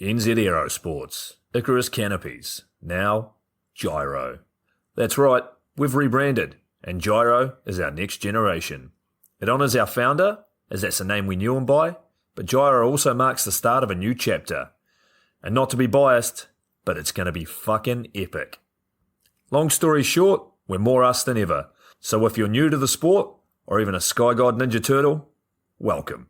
NZ Aerosports, Icarus Canopies, now Gyro. That's right, we've rebranded, and Gyro is our next generation. It honours our founder, as that's the name we knew him by, but Gyro also marks the start of a new chapter. And not to be biased, but it's going to be fucking epic. Long story short, we're more us than ever, so if you're new to the sport, or even a Sky God Ninja Turtle, welcome.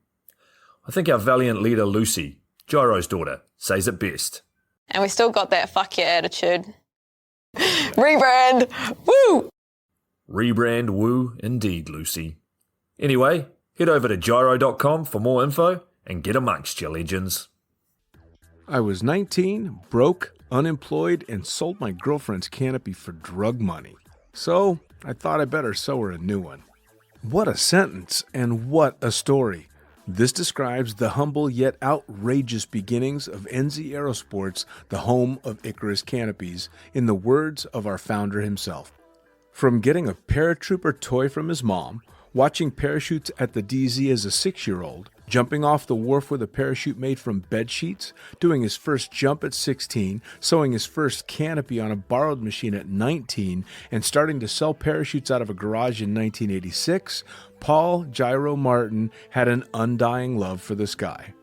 I think our valiant leader Lucy, Gyro's daughter, says it best. And we still got that fuck yeah attitude. Rebrand! Woo! Rebrand woo indeed, Lucy. Anyway, head over to gyro.com for more info and get amongst you legends. I was 19, broke, unemployed, and sold my girlfriend's canopy for drug money. So I thought I better sew her a new one. What a sentence, and what a story. This describes the humble yet outrageous beginnings of NZ Aerosports, the home of Icarus Canopies, in the words of our founder himself. From getting a paratrooper toy from his mom, watching parachutes at the DZ as a 6-year-old, jumping off the wharf with a parachute made from bed sheets, doing his first jump at 16, sewing his first canopy on a borrowed machine at 19, and starting to sell parachutes out of a garage in 1986, Paul Gyro Martin had an undying love for the sky.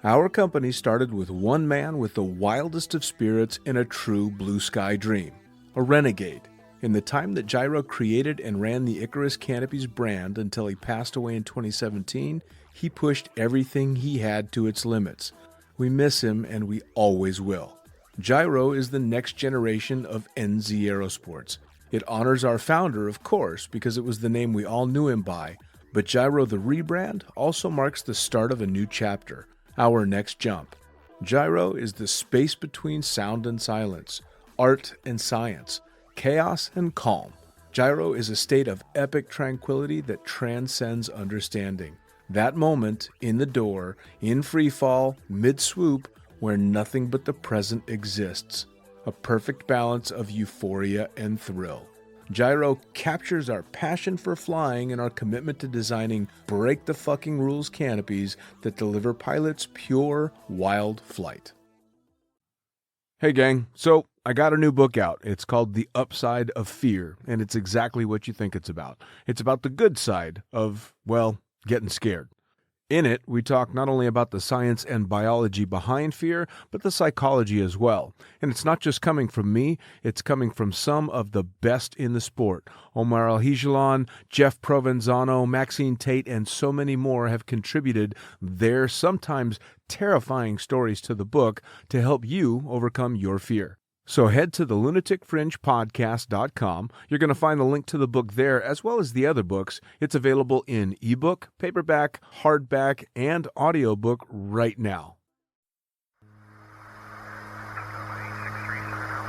Our company started with one man with the wildest of spirits and a true blue sky dream, a renegade. In the time that Gyro created and ran the Icarus Canopies brand until he passed away in 2017, he pushed everything he had to its limits. We miss him, and we always will. Gyro is the next generation of NZ Aerosports. It honors our founder, of course, because it was the name we all knew him by, but Gyro the rebrand also marks the start of a new chapter, our next jump. Gyro is the space between sound and silence, art and science, chaos and calm. Gyro is a state of epic tranquility that transcends understanding. That moment, in the door, in free fall, mid-swoop, where nothing but the present exists. A perfect balance of euphoria and thrill. Gyro captures our passion for flying and our commitment to designing break-the-fucking-rules canopies that deliver pilots pure, wild flight. Hey gang, so I got a new book out. It's called The Upside of Fear, and it's exactly what you think it's about. It's about the good side of, well, getting scared. In it, we talk not only about the science and biology behind fear, but the psychology as well. And it's not just coming from me, it's coming from some of the best in the sport. Omar Alhigelan, Jeff Provenzano, Maxine Tate, and so many more have contributed their sometimes terrifying stories to the book to help you overcome your fear. So head to the lunaticfringepodcast.com. You're going to find the link to the book there, as well as the other books. It's available in ebook, paperback, hardback, and audiobook right now.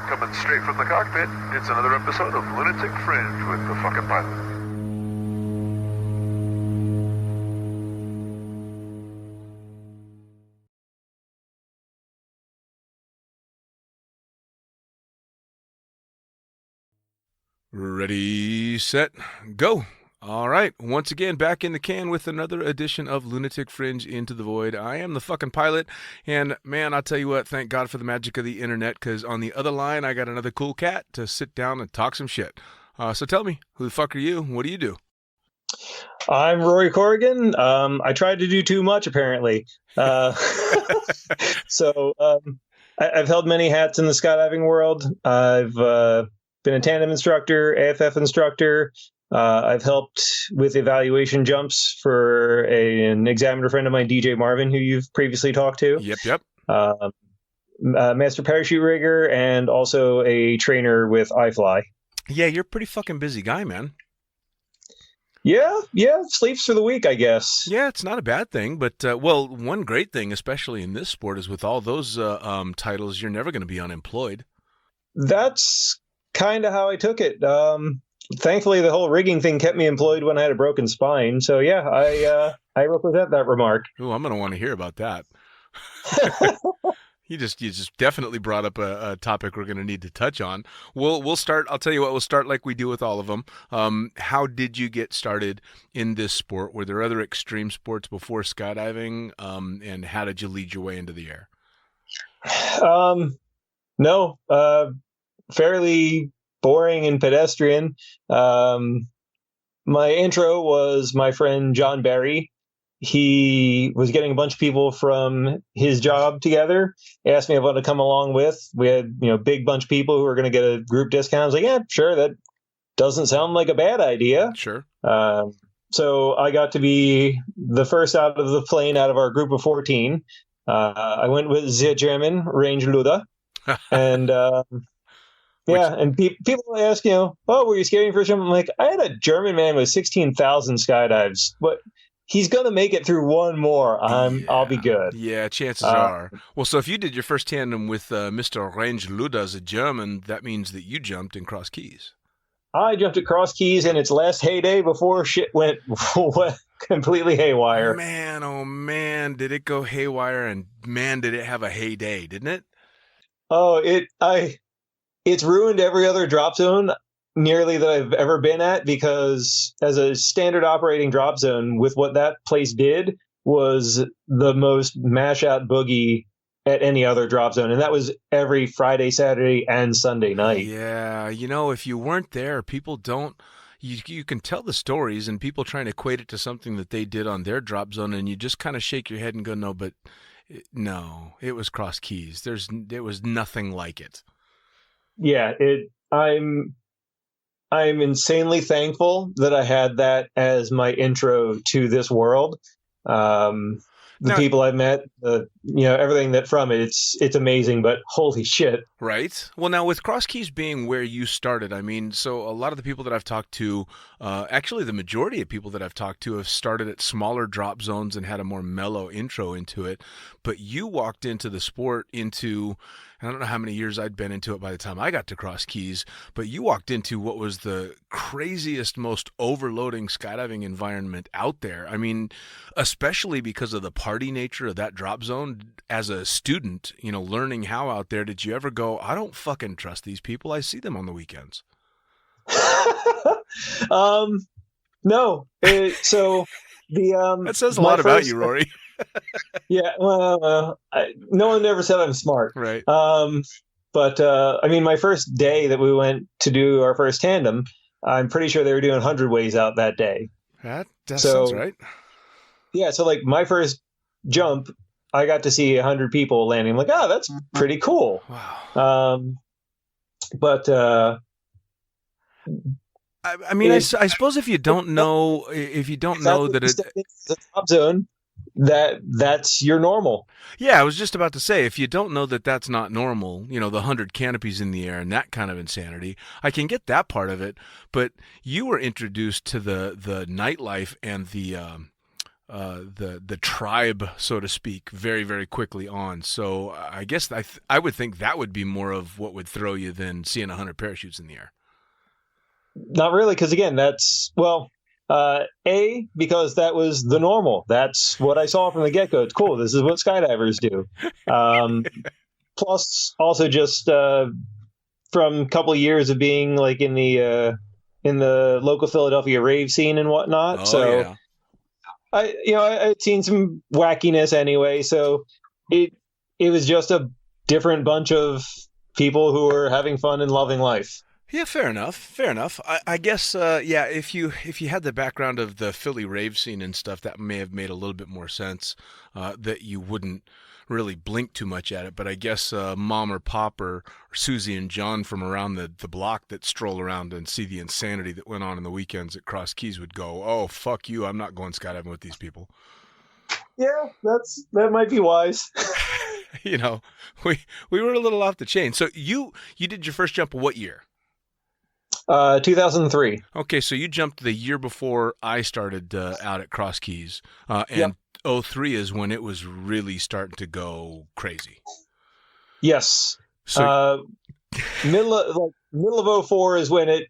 Coming straight from the cockpit, it's another episode of Lunatic Fringe with the fucking pilot. Ready, set, go. All right, once again, back in the can with another edition of Lunatic Fringe Into the Void. I am the fucking pilot, and man, I'll tell you what, thank God for the magic of the internet, because on the other line, I got another cool cat to sit down and talk some shit. So tell me, who the fuck are you? What do you do? I'm Rory Corrigan. I tried to do too much, apparently. I've held many hats in the skydiving world. I've been a Tandem Instructor, AFF Instructor. I've helped with evaluation jumps for an examiner friend of mine, DJ Marvin, who you've previously talked to. Yep. Master parachute rigger, and also a trainer with iFly. Yeah, you're a pretty fucking busy guy, man. Yeah, sleeps for the week, I guess. Yeah, it's not a bad thing, but, well, one great thing, especially in this sport, is with all those titles, you're never going to be unemployed. That's kind of how I took it. Thankfully, the whole rigging thing kept me employed when I had a broken spine. So, yeah, I represent that remark. Ooh, I'm going to want to hear about that. You just definitely brought up a topic we're going to need to touch on. We'll start. I'll tell you what. We'll start like we do with all of them. How did you get started in this sport? Were there other extreme sports before skydiving? And how did you lead your way into the air? No, fairly boring and pedestrian. My intro was my friend John Barry. He was getting a bunch of people from his job together. He asked me if I wanted to come along with. We had, big bunch of people who were going to get a group discount. I was like, yeah, sure. That doesn't sound like a bad idea. Sure. So I got to be the first out of the plane out of our group of 14. I went with the German Range Luda. And and people ask, oh, were you scared for something? I'm like, I had a German man with 16,000 skydives. But he's going to make it through one more. I'll be good. Yeah, chances are. Well, so if you did your first tandem with Mr. Range Luda as a German, that means that you jumped in Cross Keys. I jumped at Cross Keys in its last heyday before shit went completely haywire. Man, oh man, did it go haywire, and man, did it have a heyday, didn't it? Oh, it's ruined every other drop zone nearly that I've ever been at, because as a standard operating drop zone, with what that place did, was the most mash out boogie at any other drop zone. And that was every Friday, Saturday, and Sunday night. Yeah, if you weren't there, people don't, you can tell the stories and people try and equate it to something that they did on their drop zone, and you just kind of shake your head and go, no, but no, it was Cross Keys. It was nothing like it. Yeah, I'm insanely thankful that I had that as my intro to this world. People I've met, everything that from it, it's amazing, but holy shit. Right. Well, now with Cross Keys being where you started, so a lot of the people that I've talked to, actually the majority of people that I've talked to have started at smaller drop zones and had a more mellow intro into it. But you walked into the sport I don't know how many years I'd been into it by the time I got to Cross Keys, but you walked into what was the craziest, most overloading skydiving environment out there. Especially because of the party nature of that drop zone. As a student, learning how out there, did you ever go, I don't fucking trust these people. I see them on the weekends. No. That says a lot about you, Rory. Yeah, well, no one ever said I'm smart. Right. But my first day that we went to do our first tandem, I'm pretty sure they were doing 100 ways out that day. That sounds right. Yeah, so like my first jump, I got to see 100 people landing. I'm like, oh, that's pretty cool. Wow. I suppose if you don't know that it's the top zone, that's your normal. Yeah, I was just about to say, if you don't know that that's not normal, the 100 canopies in the air and that kind of insanity, I can get that part of it. But you were introduced to the nightlife and the tribe, so to speak, very, very quickly on. So I guess I would think that would be more of what would throw you than seeing 100 parachutes in the air. Not really, because again, because that was the normal. That's what I saw from the get-go. It's cool. This is what skydivers do. Plus, also just from a couple of years of being like in the local Philadelphia rave scene and whatnot. Yeah. I'd seen some wackiness anyway. So it was just a different bunch of people who were having fun and loving life. Yeah, fair enough. I guess, if you had the background of the Philly rave scene and stuff, that may have made a little bit more sense, that you wouldn't really blink too much at it. But I guess Mom or Pop or Susie and John from around the block that stroll around and see the insanity that went on in the weekends at Cross Keys would go, oh, fuck you, I'm not going skydiving with these people. Yeah, that might be wise. We were a little off the chain. So you did your first jump what year? 2003. Okay, so you jumped the year before I started out at Cross Keys, and 2003 is when it was really starting to go crazy. Yes. So middle of 2004 is when it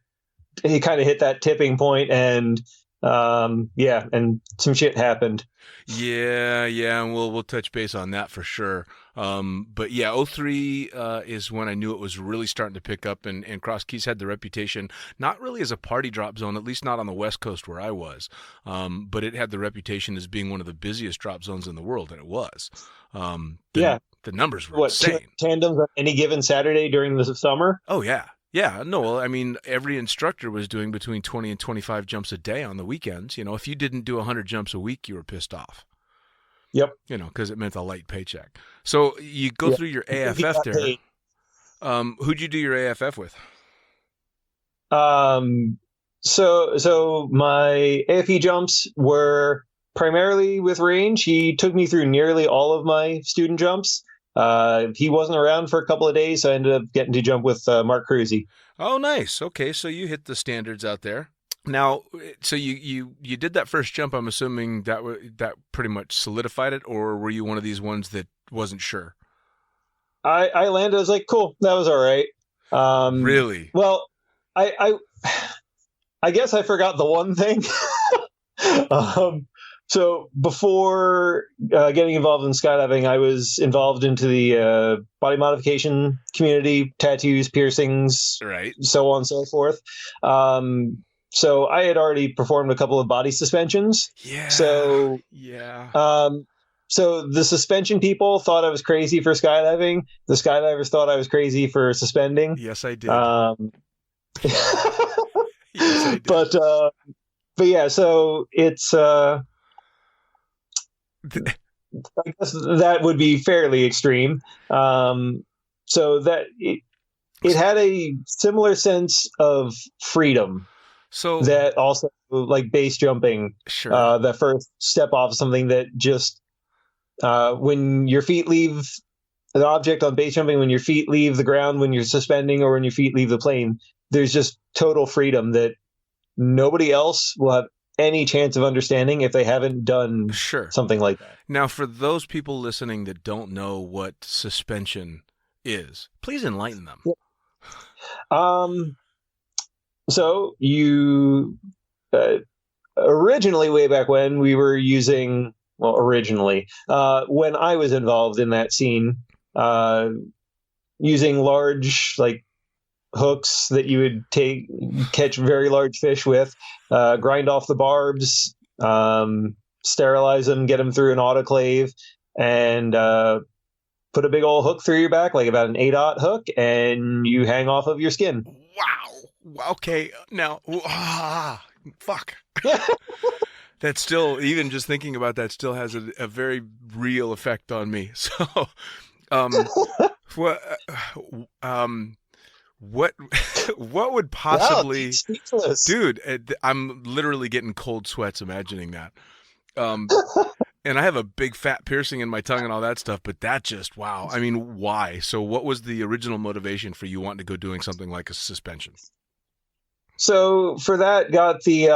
kind of hit that tipping point, and Yeah, and some shit happened. Yeah, and we'll touch base on that for sure. But yeah, '03 is when I knew it was really starting to pick up, and Cross Keys had the reputation, not really as a party drop zone, at least not on the West Coast where I was, but it had the reputation as being one of the busiest drop zones in the world, and it was. The numbers were insane. Tandems on any given Saturday during the summer? Oh, yeah. Yeah, no, well, I mean, every instructor was doing between 20 and 25 jumps a day on the weekends. You know, if you didn't do 100 jumps a week, you were pissed off. Yep. You know, because it meant a light paycheck. So you go through your AFF there. Who'd you do your AFF with? So my AFE jumps were primarily with Range. He took me through nearly all of my student jumps. He wasn't around for a couple of days, so I ended up getting to jump with Mark Cruzy. Oh, nice. Okay, so you hit the standards out there. Now, so you did that first jump. I'm assuming that pretty much solidified it, or were you one of these ones that wasn't sure? I landed. I was like, cool, that was all right. Really? Well, I guess I forgot the one thing. So before getting involved in skydiving, I was involved into the body modification community, tattoos, piercings, right, so on and so forth. So I had already performed a couple of body suspensions. Yeah. So the suspension people thought I was crazy for skydiving. The skydivers thought I was crazy for suspending. Yes, I did. Yes, I did. But yeah, so it's I guess that would be fairly extreme. So that it had a similar sense of freedom. So that also, like base jumping, sure, the first step off something that just when your feet leave an object on base jumping, when your feet leave the ground, when you're suspending, or when your feet leave the plane, there's just total freedom that nobody else will have any chance of understanding if they haven't done something like that. Now, for those people listening that don't know what suspension is, please enlighten them. Yeah. So you originally, way back when, we were using, well, originally, when I was involved in that scene, using large, like, hooks that you would catch very large fish with, grind off the barbs, sterilize them, get them through an autoclave, and put a big old hook through your back, like about an 8/0 hook, and you hang off of your skin. Wow. Okay. Now, fuck. That's still, even just thinking about that still has a very real effect on me. So, what would possibly, wow, dude, I'm literally getting cold sweats imagining that. And I have a big fat piercing in my tongue and all that stuff, but that just, wow. I mean, why? So what was the original motivation for you wanting to go doing something like a suspension? So for that, got the,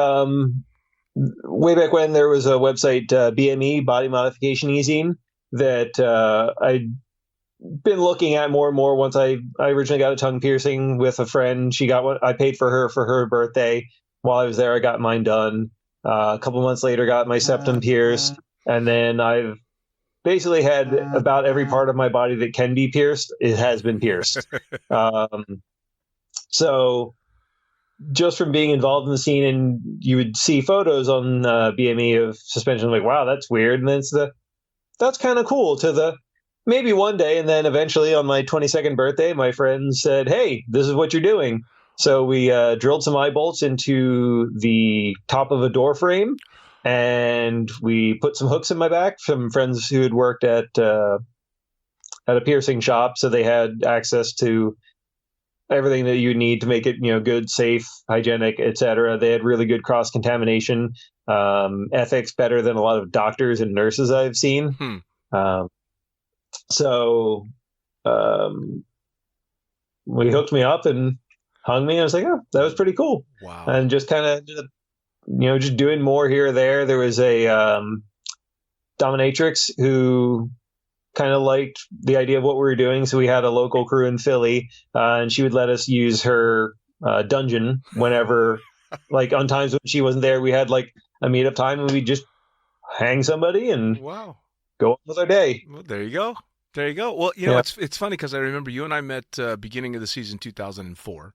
way back when there was a website, BME, Body Modification Ezine, that I'd been looking at more and more. Once I originally got a tongue piercing with a friend. She got one. I paid for her birthday. While I was there, I got mine done. A couple months later, got my septum pierced. And then I've basically had about every part of my body that can be pierced. It has been pierced. So just from being involved in the scene, and you would see photos on BME of suspension, like, wow, that's weird. And then that's kind of cool, to the maybe one day. And then eventually on my 22nd birthday, my friend said, hey, this is what you're doing. So we drilled some eye bolts into the top of a door frame, and we put some hooks in my back from friends who had worked at a piercing shop. So they had access to everything that you need to make it, good, safe, hygienic, etc. They had really good cross-contamination, ethics, better than a lot of doctors and nurses I've seen. So we hooked me up and hung me. I was like, oh, that was pretty cool. Wow. And just kind of, just doing more here or there. There was a dominatrix who kind of liked the idea of what we were doing. So we had a local crew in Philly, and she would let us use her dungeon whenever like on times when she wasn't there, we had like a meetup time and we just hang somebody and Wow. go on with our day. Well, there you go. There you go. Well, you know, Yeah. it's funny because I remember you and I met beginning of the season 2004.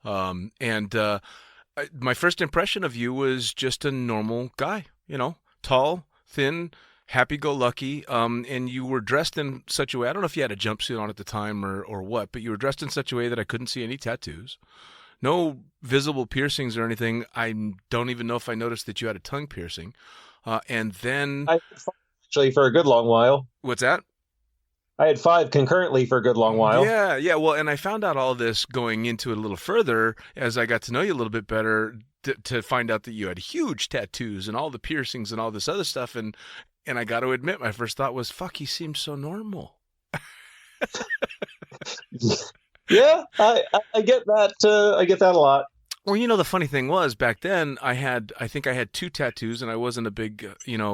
My first impression of you was just a normal guy, you know, tall, thin, happy-go-lucky, and you were dressed in such a way, I don't know if you had a jumpsuit on at the time or what, but you were dressed in such a way that I couldn't see any tattoos. No visible piercings or anything. I don't even know if I noticed that you had a tongue piercing. And then... I actually for a good long while. What's that? I had 5 concurrently for a good long while. Yeah. Well, and I found out all this going into it a little further as I got to know you a little bit better to find out that you had huge tattoos and all the piercings and all this other stuff. And I got to admit, my first thought was, fuck, he seems so normal. Yeah, I get that. I get that a lot. Well, you know, the funny thing was back then I think I had 2 tattoos and I wasn't a big,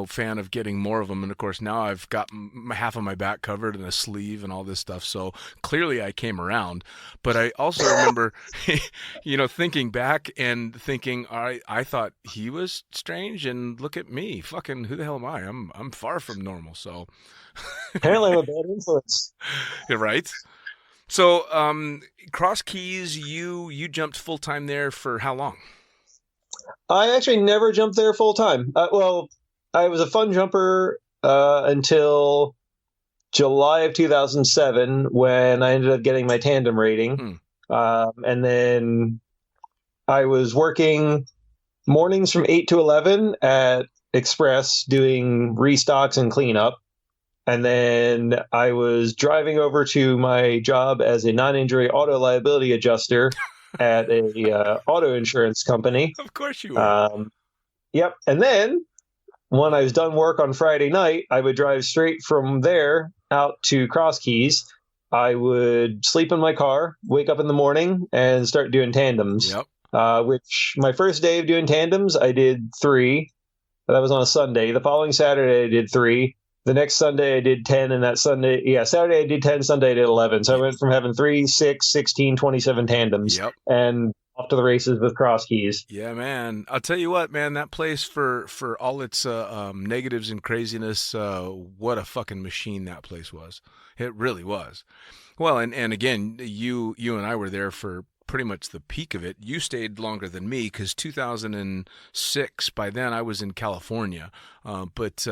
fan of getting more of them. And of course now I've got half of my back covered and a sleeve and all this stuff. So clearly I came around, but I also remember, thinking back and thinking, I thought he was strange and look at me, fucking, who the hell am I? I'm far from normal. So Apparently I'm a bad influence. you're right. So, Cross Keys, you jumped full time there for how long? I actually never jumped there full time. Well, I was a fun jumper until July of 2007 when I ended up getting my tandem rating. And then I was working mornings from 8 to 11 at Express doing restocks and cleanup. And then I was driving over to my job as a non-injury auto liability adjuster at a auto insurance company. Of course you were. Yep. And then when I was done work on Friday night, I would drive straight from there out to Cross Keys. I would sleep in my car, wake up in the morning, and start doing tandems. Yep. Which my first day of doing tandems, I did 3. That was on a Sunday. The following Saturday, I did 3. The next Sunday I did 10, and that Saturday I did 10, Sunday I did 11. So I went from having 3, 6, 16, 27 tandems and off to the races with Cross Keys. Yeah, man. I'll tell you what, man, that place for all its negatives and craziness, what a fucking machine that place was. It really was. Well, and again, you and I were there for pretty much the peak of it. You stayed longer than me because 2006, by then I was in California. But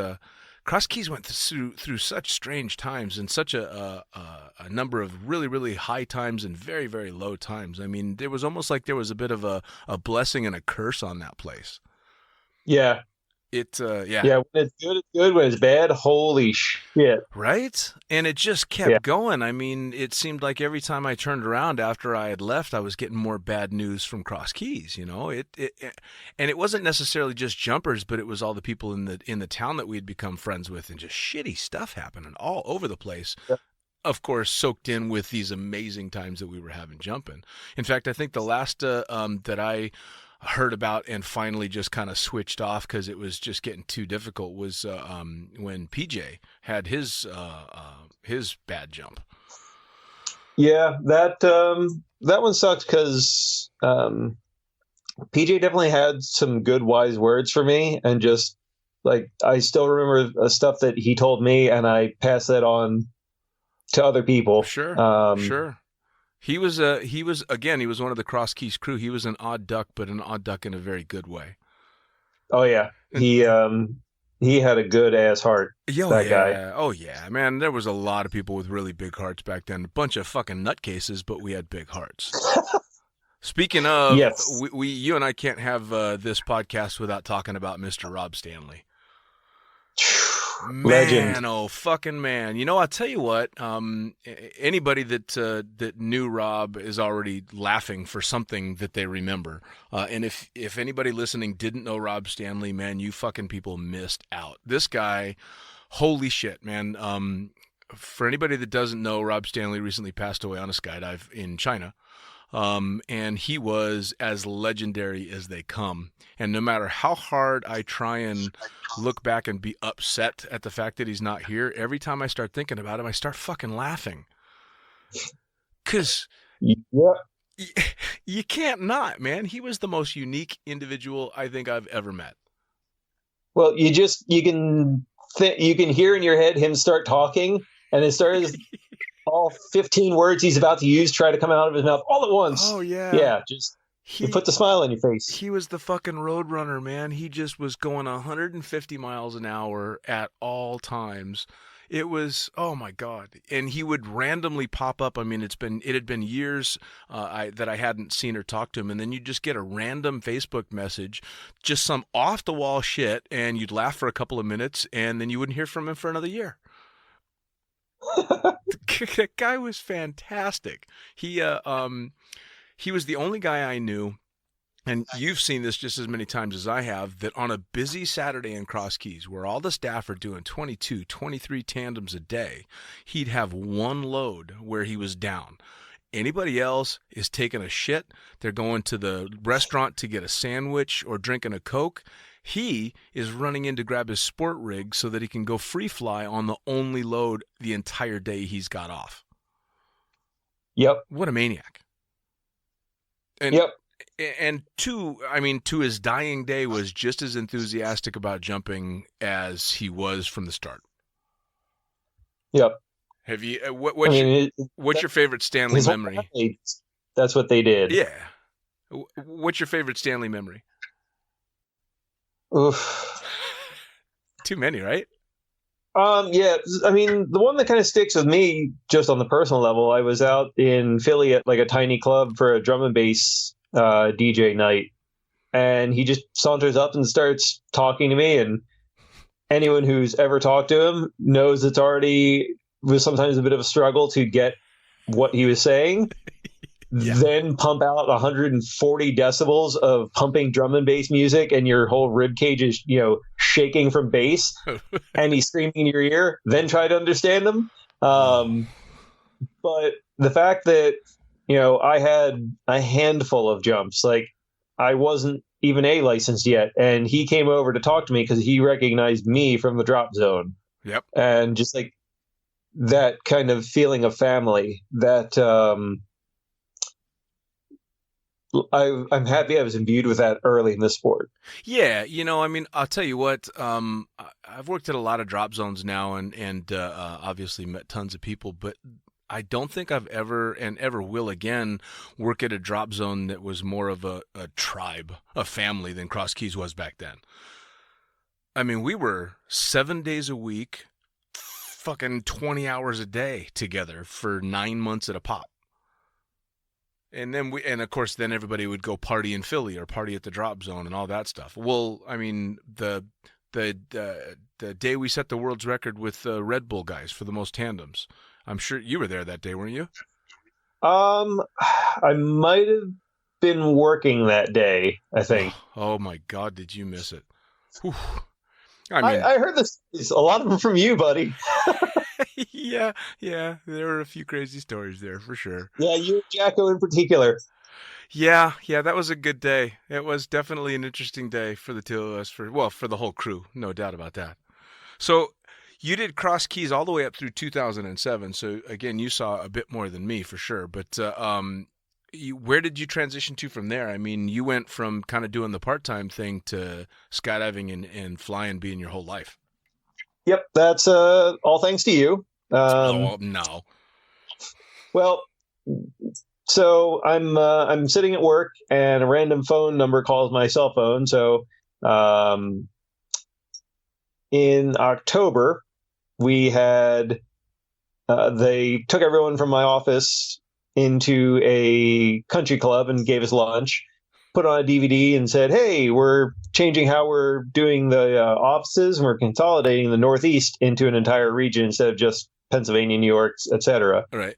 Cross Keys went through such strange times and such a number of really, really high times and very, very low times. I mean, there was almost like there was a bit of a blessing and a curse on that place. Yeah. Yeah, when it's good, it's good. When it's bad, holy shit. Right? And it just kept going. I mean, it seemed like every time I turned around after I had left, I was getting more bad news from Cross Keys, and it wasn't necessarily just jumpers, but it was all the people in the town that we had become friends with, and just shitty stuff happening all over the place. Yeah. Of course, soaked in with these amazing times that we were having jumping. In fact, I think the last that I heard about and finally just kind of switched off because it was just getting too difficult was when PJ had his bad jump. Yeah, that one sucked because PJ definitely had some good wise words for me, and just like I still remember stuff that he told me, and I pass that on to other people. Sure. He was one of the Cross Keys crew. He was an odd duck, but an odd duck in a very good way. Oh yeah, he had a good ass heart. Guy. Oh yeah, man. There was a lot of people with really big hearts back then. A bunch of fucking nutcases, but we had big hearts. Speaking of, yes. you and I can't have this podcast without talking about Mr. Rob Stanley. Legend. Man, oh fucking man! I'll tell you what. Anybody that knew Rob is already laughing for something that they remember. And if anybody listening didn't know Rob Stanley, man, you fucking people missed out. This guy, holy shit, man. For anybody that doesn't know, Rob Stanley recently passed away on a skydive in China. And he was as legendary as they come. And no matter how hard I try and look back and be upset at the fact that he's not here, every time I start thinking about him, I start fucking laughing. 'Cause You can't not, man. He was the most unique individual I think I've ever met. Well, you can hear in your head him start talking, and it starts all 15 words he's about to use try to come out of his mouth all at once. Oh yeah. Yeah, just it puts a smile on your face. He was the fucking roadrunner, man. He just was going 150 miles an hour at all times. It was, oh my God. And he would randomly pop up. I mean, it had been years that I hadn't seen or talked to him. And then you'd just get a random Facebook message, just some off the wall shit. And you'd laugh for a couple of minutes and then you wouldn't hear from him for another year. That guy was fantastic. He was the only guy I knew, and you've seen this just as many times as I have, that on a busy Saturday in Cross Keys, where all the staff are doing 22, 23 tandems a day, he'd have one load where he was down. Anybody else is taking a shit. They're going to the restaurant to get a sandwich or drinking a Coke. He is running in to grab his sport rig so that he can go free fly on the only load the entire day he's got off. Yep. What a maniac. And, yep. And to his dying day was just as enthusiastic about jumping as he was from the start. Yep. Have you? What's your favorite Stanley memory? Family, that's what they did. Yeah. What's your favorite Stanley memory? Oof. Too many, right? Yeah. I mean, the one that kind of sticks with me, just on the personal level, I was out in Philly at like a tiny club for a drum and bass DJ night, and he just saunters up and starts talking to me. And anyone who's ever talked to him knows it's already was sometimes a bit of a struggle to get what he was saying. Yeah. Then pump out 140 decibels of pumping drum and bass music, and your whole rib cage is, shaking from bass, and he's screaming in your ear. Then try to understand him. But the fact that I had a handful of jumps, like I wasn't even A licensed yet, and he came over to talk to me because he recognized me from the drop zone. Yep. And just like that kind of feeling of family that. I'm happy I was imbued with that early in the sport. Yeah, I'll tell you what. I've worked at a lot of drop zones now, and obviously met tons of people, but I don't think I've ever and ever will again work at a drop zone that was more of a tribe, a family than Cross Keys was back then. I mean, we were 7 days a week, fucking 20 hours a day together for 9 months at a pop. And then of course, then everybody would go party in Philly or party at the drop zone and all that stuff. Well, I mean, the day we set the world's record with Red Bull guys for the most tandems, I'm sure you were there that day, weren't you? I might have been working that day, I think. Oh my God, did you miss it? Whew. I heard this. A lot of them from you, buddy. Yeah, there were a few crazy stories there for sure. Yeah, you and Jacko in particular. Yeah, that was a good day. It was definitely an interesting day for the two of us, for the whole crew, no doubt about that. So you did Cross Keys all the way up through 2007. So again, you saw a bit more than me for sure. But where did you transition to from there? I mean, you went from kind of doing the part-time thing to skydiving and flying being your whole life. Yep, that's all thanks to you. No. Well, so I'm sitting at work, and a random phone number calls my cell phone. So in October, we had they took everyone from my office into a country club and gave us lunch. Put on a DVD and said, "Hey, we're changing how we're doing the offices, and we're consolidating the Northeast into an entire region instead of just Pennsylvania, New York, etc." Right.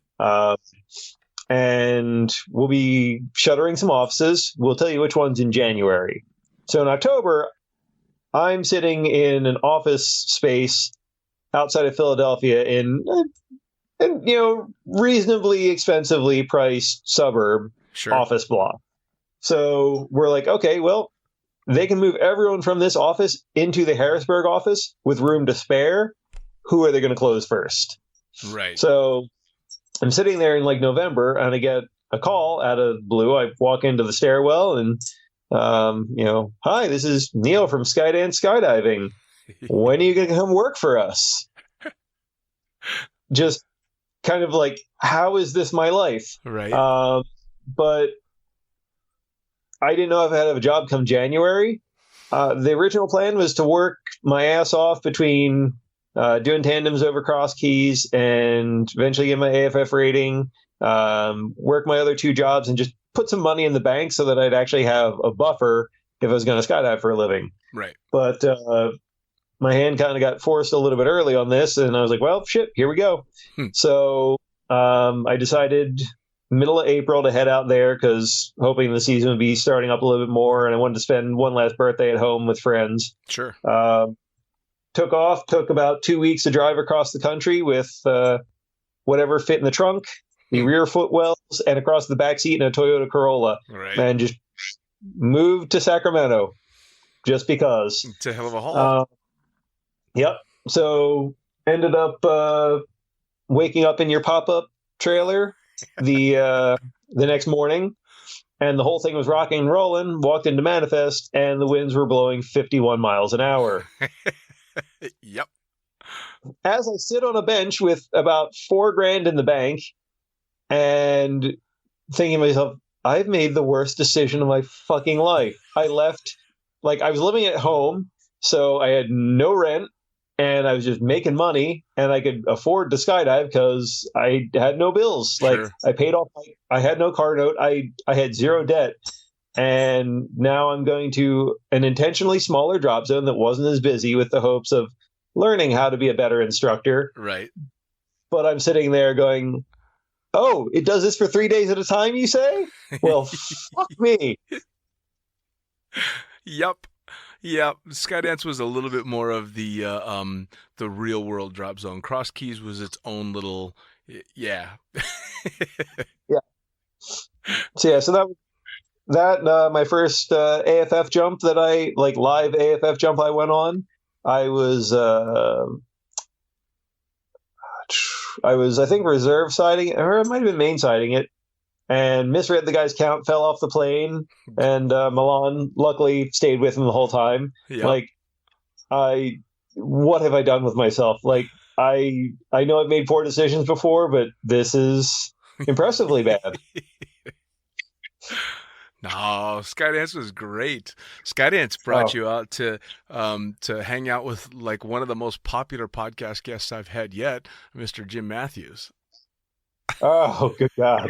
And we'll be shuttering some offices. We'll tell you which ones in January. So in October, I'm sitting in an office space outside of Philadelphia in reasonably expensively priced suburb office block. So we're like, okay, well, they can move everyone from this office into the Harrisburg office with room to spare. Who are they going to close first? Right. So I'm sitting there in like November, and I get a call out of the blue. I walk into the stairwell and, hi, this is Neil from Skydance Skydiving. When are you going to come work for us? Just kind of like, how is this my life? Right. But I didn't know if I'd have a job come January. The original plan was to work my ass off between doing tandems over cross keys and eventually get my AFF rating, work my other 2 jobs and just put some money in the bank so that I'd actually have a buffer if I was going to skydive for a living. Right. But my hand kind of got forced a little bit early on this, and I was like, well, shit, here we go. So I decided middle of April to head out there because hoping the season would be starting up a little bit more, and I wanted to spend one last birthday at home with friends. Sure. Took about 2 weeks to drive across the country with whatever fit in the trunk, the rear footwells, and across the back seat in a Toyota Corolla. Right. And just moved to Sacramento just because. It's a hell of a haul. Yep. So ended up waking up in your pop-up trailer the next morning, and the whole thing was rocking and rolling. Walked into Manifest, and the winds were blowing 51 miles an hour. Yep. As I sit on a bench with about $4,000 in the bank and thinking to myself, I've made the worst decision of my fucking life. I left, I was living at home, so I had no rent and I was just making money and I could afford to skydive because I had no bills. Sure. I paid off, I had no car note. I had zero debt. And now I'm going to an intentionally smaller drop zone that wasn't as busy with the hopes of learning how to be a better instructor. Right. But I'm sitting there going, oh, it does this for 3 days at a time, you say? Well, fuck me. Yep. Skydance was a little bit more of the real world drop zone. Cross Keys was its own little, yeah. Yeah. So that my first AFF jump that I live AFF jump I went on. I was I think reserve siding it, or it might have been main siding it, and misread the guy's count, fell off the plane, and Milan luckily stayed with him the whole time. Yep. What have I done with myself? I know I've made poor decisions before, but this is impressively bad. No, Skydance was great. Skydance brought you out to hang out with one of the most popular podcast guests I've had yet, Mr. Jim Matthews. Oh, good God.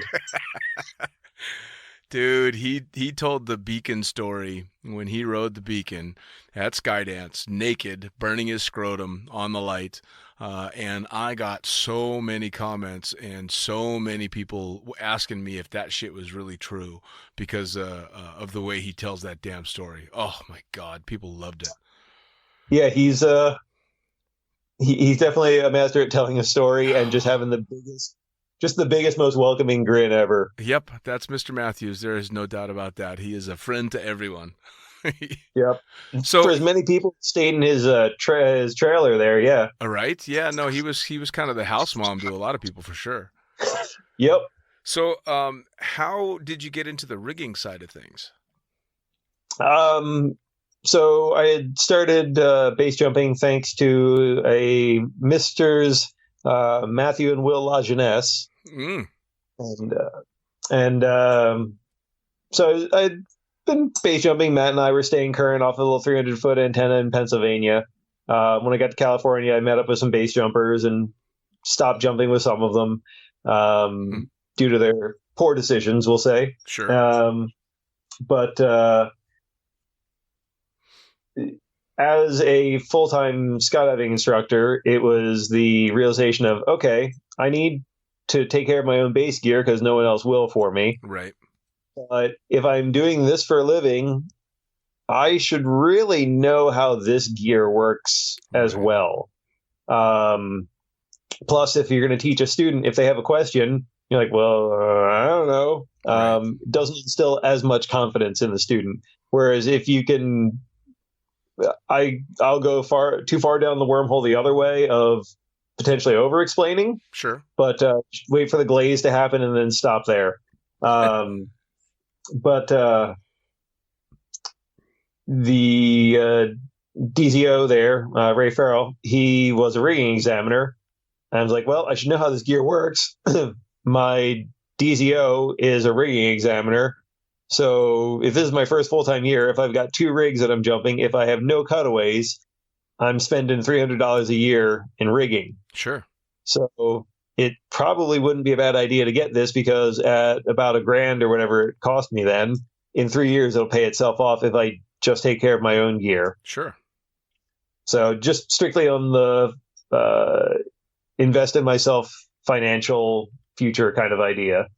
Dude, he told the Beacon story when he rode the Beacon at Skydance, naked, burning his scrotum on the light. And I got so many comments and so many people asking me if that shit was really true because of the way he tells that damn story. Oh my God, people loved it. Yeah, he's definitely a master at telling a story and just having the biggest, most welcoming grin ever. Yep, that's Mr. Matthews. There is no doubt about that. He is a friend to everyone. Yep. So for as many people stayed in his trailer there, yeah. All right. Yeah. No, he was kind of the house mom to a lot of people for sure. Yep. So, how did you get into the rigging side of things? So I had started base jumping thanks to a Misters Matthew and Will LaJeunesse. So I'd been base jumping. Matt and I were staying current off a little 300-foot antenna in Pennsylvania. When I got to California, I met up with some base jumpers and stopped jumping with some of them due to their poor decisions, we'll say. Sure. But as a full-time skydiving instructor, it was the realization of, okay, I need to take care of my own base gear because no one else will for me. Right. But if I'm doing this for a living, I should really know how this gear works as well. Plus, if you're going to teach a student, if they have a question, you're like, well, I don't know. It doesn't instill as much confidence in the student. Whereas if you can, I'll go too far down the wormhole the other way of potentially over-explaining. Sure. But wait for the glaze to happen and then stop there. But the DZO there, Ray Farrell, he was a rigging examiner. And I was like, well, I should know how this gear works. My DZO is a rigging examiner. So if this is my first full-time year, if I've got 2 rigs that I'm jumping, if I have no cutaways, I'm spending $300 a year in rigging. Sure. So it probably wouldn't be a bad idea to get this, because at about $1,000 or whatever it cost me then, in 3 years, it'll pay itself off if I just take care of my own gear. Sure. So just strictly on the invest in myself financial future kind of idea.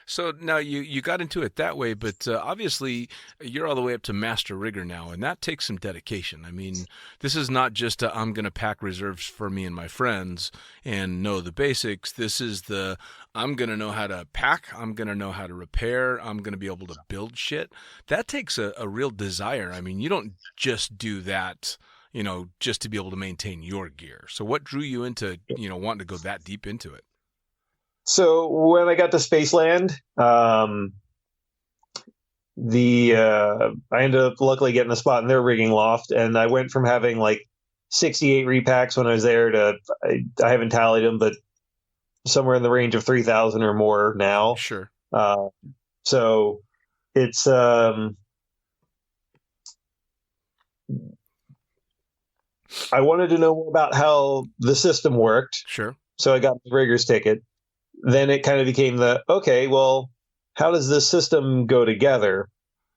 So now you got into it that way, but obviously you're all the way up to master rigger now, and that takes some dedication. I mean, this is not just I'm going to pack reserves for me and my friends and know the basics. This is I'm going to know how to pack. I'm going to know how to repair. I'm going to be able to build shit. That takes a real desire. I mean, you don't just do that, just to be able to maintain your gear. So what drew you into, wanting to go that deep into it? So when I got to Spaceland, I ended up luckily getting a spot in their rigging loft, and I went from having like 68 repacks when I was there to, I haven't tallied them, but somewhere in the range of 3,000 or more now. Sure. So it's, I wanted to know more about how the system worked. Sure. So I got the rigger's ticket. Then it kind of became okay, well, how does this system go together?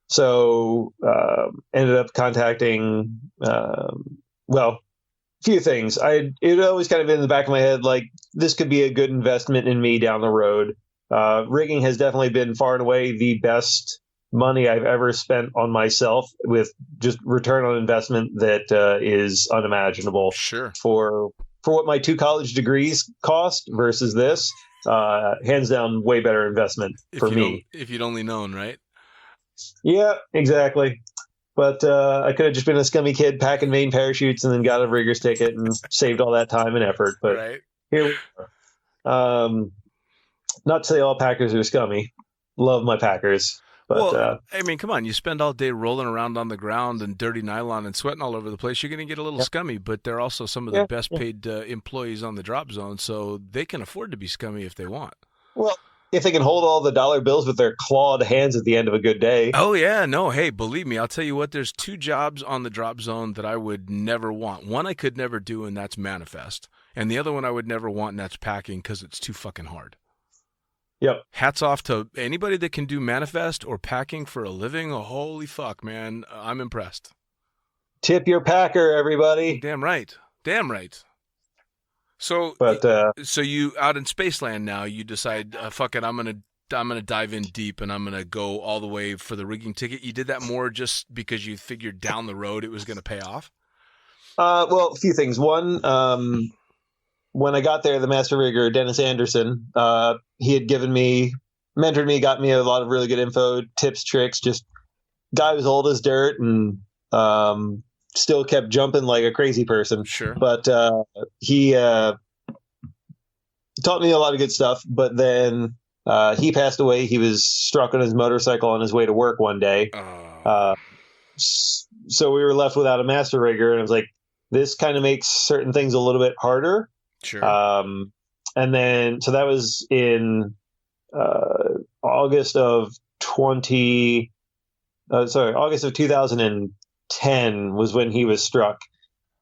So ended up contacting, a few things. It always kind of been in the back of my head, like, this could be a good investment in me down the road. Rigging has definitely been far and away the best money I've ever spent on myself, with just return on investment that is unimaginable. Sure. For what my 2 college degrees cost versus this. Hands down, way better investment for me. If you'd only known, right? Yeah, exactly. But I could have just been a scummy kid packing main parachutes and then got a rigger's ticket and saved all that time and effort. But right. Here we are. Not to say all packers are scummy. Love my packers. But, well, I mean, come on. You spend all day rolling around on the ground and dirty nylon and sweating all over the place. You're going to get a little scummy, but they're also some of the best paid employees on the drop zone, so they can afford to be scummy if they want. Well, if they can hold all the dollar bills with their clawed hands at the end of a good day. Oh, yeah. No, hey, believe me, I'll tell you what, there's 2 jobs on the drop zone that I would never want. One I could never do, and that's manifest. And the other one I would never want, and that's packing, because it's too fucking hard. Yep. Hats off to anybody that can do manifest or packing for a living. Oh, holy fuck, man. I'm impressed. Tip your packer, everybody. Damn right. Damn right. So, so you out in Spaceland now, you decide, fuck it, I'm gonna dive in deep and I'm gonna go all the way for the rigging ticket. You did that more just because you figured down the road it was gonna pay off? Well, a few things. One, when I got there, the master rigger, Dennis Anderson, he had mentored me, got me a lot of really good info, tips, tricks. Just guy was old as dirt and still kept jumping like a crazy person. Sure. But he taught me a lot of good stuff. But then he passed away. He was struck on his motorcycle on his way to work one day. So we were left without a master rigger. And I was like, this kind of makes certain things a little bit harder. Sure. And then, so that was in August of 2010 was when he was struck.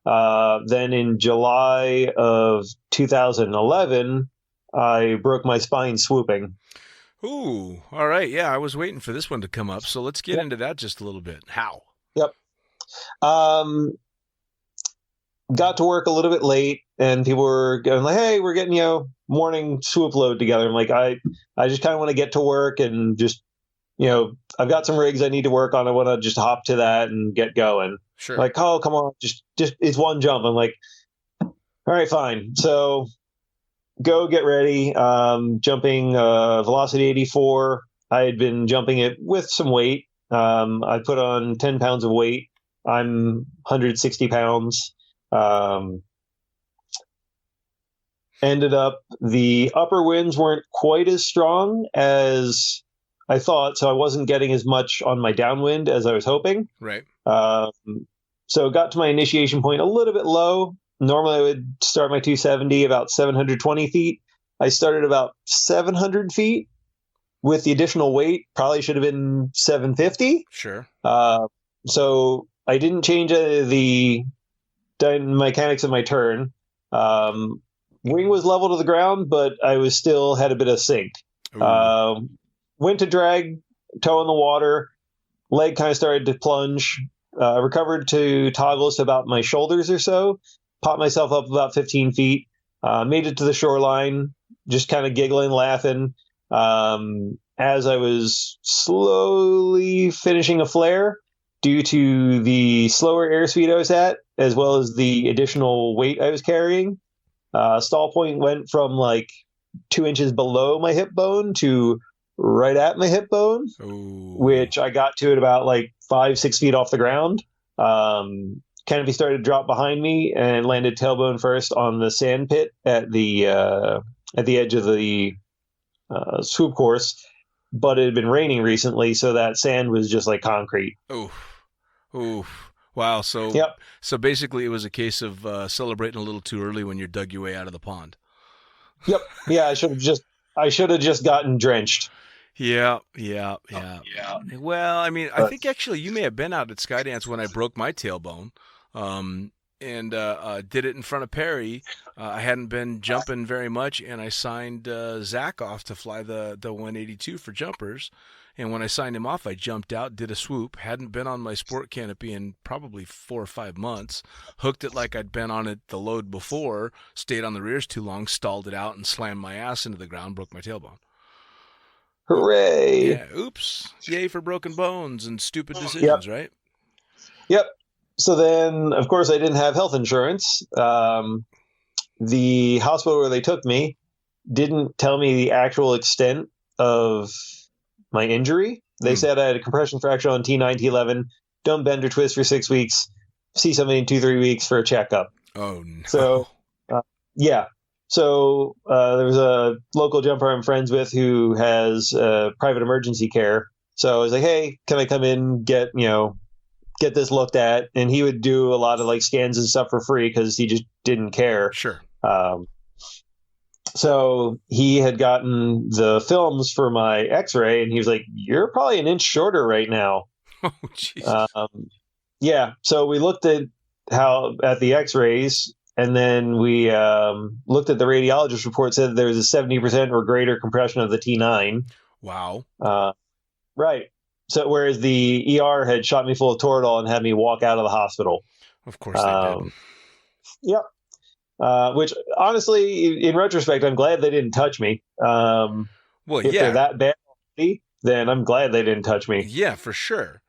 Then in July of 2011, I broke my spine swooping. Ooh, all right. Yeah, I was waiting for this one to come up. So let's get into that just a little bit. How? Yep. Got to work a little bit late, and people were going like, "Hey, we're getting morning swoop load together." I'm like, I just kind of want to get to work and just I've got some rigs I need to work on. I want to just hop to that and get going. Sure. Like, oh, come on, just it's one jump. I'm like, all right, fine. So go get ready. Jumping velocity 84. I had been jumping it with some weight. I put on 10 pounds of weight. I'm 160 pounds. ended up, the upper winds weren't quite as strong as I thought, so I wasn't getting as much on my downwind as I was hoping. Right. So got to my initiation point a little bit low. Normally I would start my 270 about 720 feet. I started about 700 feet. With the additional weight, probably should have been 750. Sure. So I didn't change the mechanics of my turn. Wing was level to the ground, but I was still had a bit of sink. Went to drag, toe in the water, leg kind of started to plunge. Recovered to toggles to about my shoulders or so. Popped myself up about 15 feet. Made it to the shoreline, just kind of giggling, laughing. As I was slowly finishing a flare due to the slower airspeed I was at, as well as the additional weight I was carrying, stall point went from like 2 inches below my hip bone to right at my hip bone, which I got to at about like 5-6 feet off the ground. Canopy started to drop behind me and landed tailbone first on the sand pit at the edge of the swoop course, but it had been raining recently, so that sand was just like concrete. Oof. Wow. So, yep. So basically it was a case of celebrating a little too early when you dug your way out of the pond. Yep. Yeah, I should have just gotten drenched. Yeah. Well, I mean, I think actually you may have been out at Skydance when I broke my tailbone. And did it in front of Perry. I hadn't been jumping very much, and I signed Zach off to fly the 182 for jumpers. And when I signed him off, I jumped out, did a swoop, hadn't been on my sport canopy in probably 4 or 5 months, hooked it like I'd been on it the load before, stayed on the rears too long, stalled it out, and slammed my ass into the ground, broke my tailbone. Hooray! Yeah, oops. Yay for broken bones and stupid decisions, right? Yep. So then, of course, I didn't have health insurance. The hospital where they took me didn't tell me the actual extent of my injury. They said I had a compression fracture on T9, T11, don't bend or twist for 6 weeks, see somebody in 2-3 weeks for a checkup. Oh, no. So, yeah. So there was a local jumper I'm friends with who has private emergency care. So I was like, hey, can I come in, get this looked at? And he would do a lot of like scans and stuff for free because he just didn't care. Sure. So he had gotten the films for my x-ray and he was like, you're probably an inch shorter right now. Oh, Jesus. Yeah. So we looked at the x-rays, and then we looked at the radiologist report, said there was a 70% or greater compression of the T9. Wow. Right. So whereas the ER had shot me full of Toradol and had me walk out of the hospital. Of course they did. Yep. Which honestly, in retrospect, I'm glad they didn't touch me. Well, if they're that bad, then I'm glad they didn't touch me. Yeah, for sure.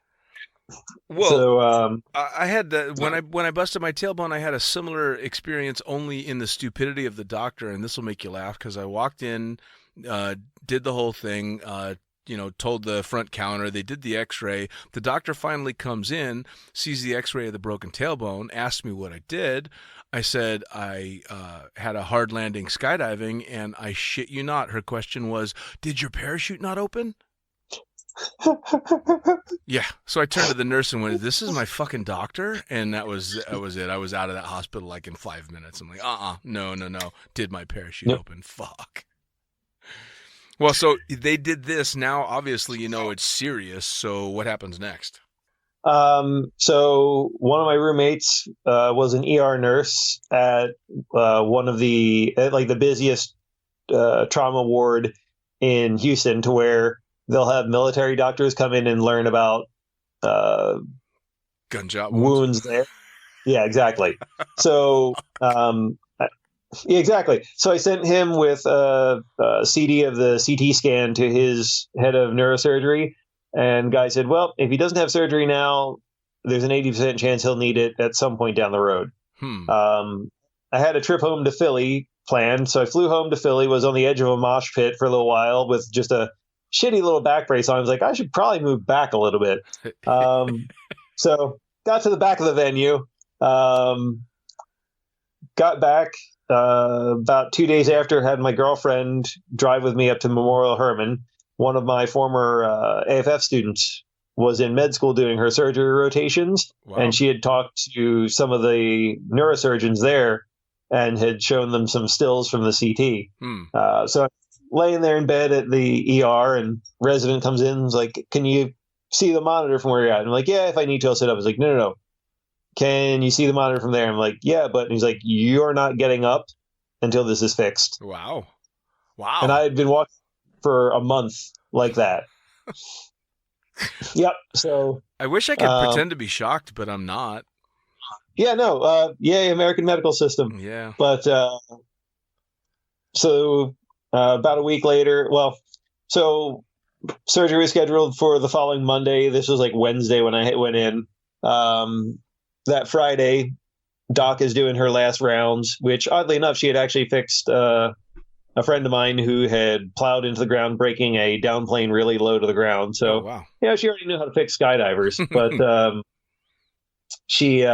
Well, so, I had when I busted my tailbone, I had a similar experience, only in the stupidity of the doctor. And this will make you laugh because I walked in, did the whole thing. Told the front counter, they did the x-ray. The doctor finally comes in, sees the x-ray of the broken tailbone, asked me what I did. I said I had a hard landing skydiving, and I shit you not, her question was, did your parachute not open? Yeah. So I turned to the nurse and went, this is my fucking doctor? And that was it. I was out of that hospital like in 5 minutes. I'm like, no. Did my parachute open? Fuck. Well, so they did this. Now, obviously, it's serious. So what happens next? So one of my roommates was an ER nurse at one of the busiest trauma ward in Houston, to where they'll have military doctors come in and learn about gunshot wounds there. Yeah, exactly. So exactly. So I sent him with a CD of the CT scan to his head of neurosurgery, and guy said, well, if he doesn't have surgery now, there's an 80% chance he'll need it at some point down the road. I had a trip home to Philly planned, so I flew home to Philly, was on the edge of a mosh pit for a little while with just a shitty little back brace on. I was like, I should probably move back a little bit. So got to the back of the venue. got back about 2 days after. Had my girlfriend drive with me up to Memorial Hermann. One of my former AFF students was in med school doing her surgery rotations, Wow. and she had talked to some of the neurosurgeons there and had shown them some stills from the CT. So I'm laying there in bed at the ER, and resident comes in and is like, "Can you see the monitor from where you're at?" And I'm like, "Yeah, if I need to, I'll sit up." He's like, No. Can you see the monitor from there? I'm like, "Yeah, but," and he's like, "You're not getting up until this is fixed." Wow. And I had been walking for a month like that. Yep. So I wish I could pretend to be shocked, but I'm not. yeah, no, yay, American medical system. Yeah. But so about a week later, so surgery was scheduled for the following Monday. This was like Wednesday when I went in. That Friday, Doc is doing her last rounds, which oddly enough, she had actually fixed a friend of mine who had plowed into the ground, breaking a downplane really low to the ground. So, wow. Yeah, she already knew how to fix skydivers. But she's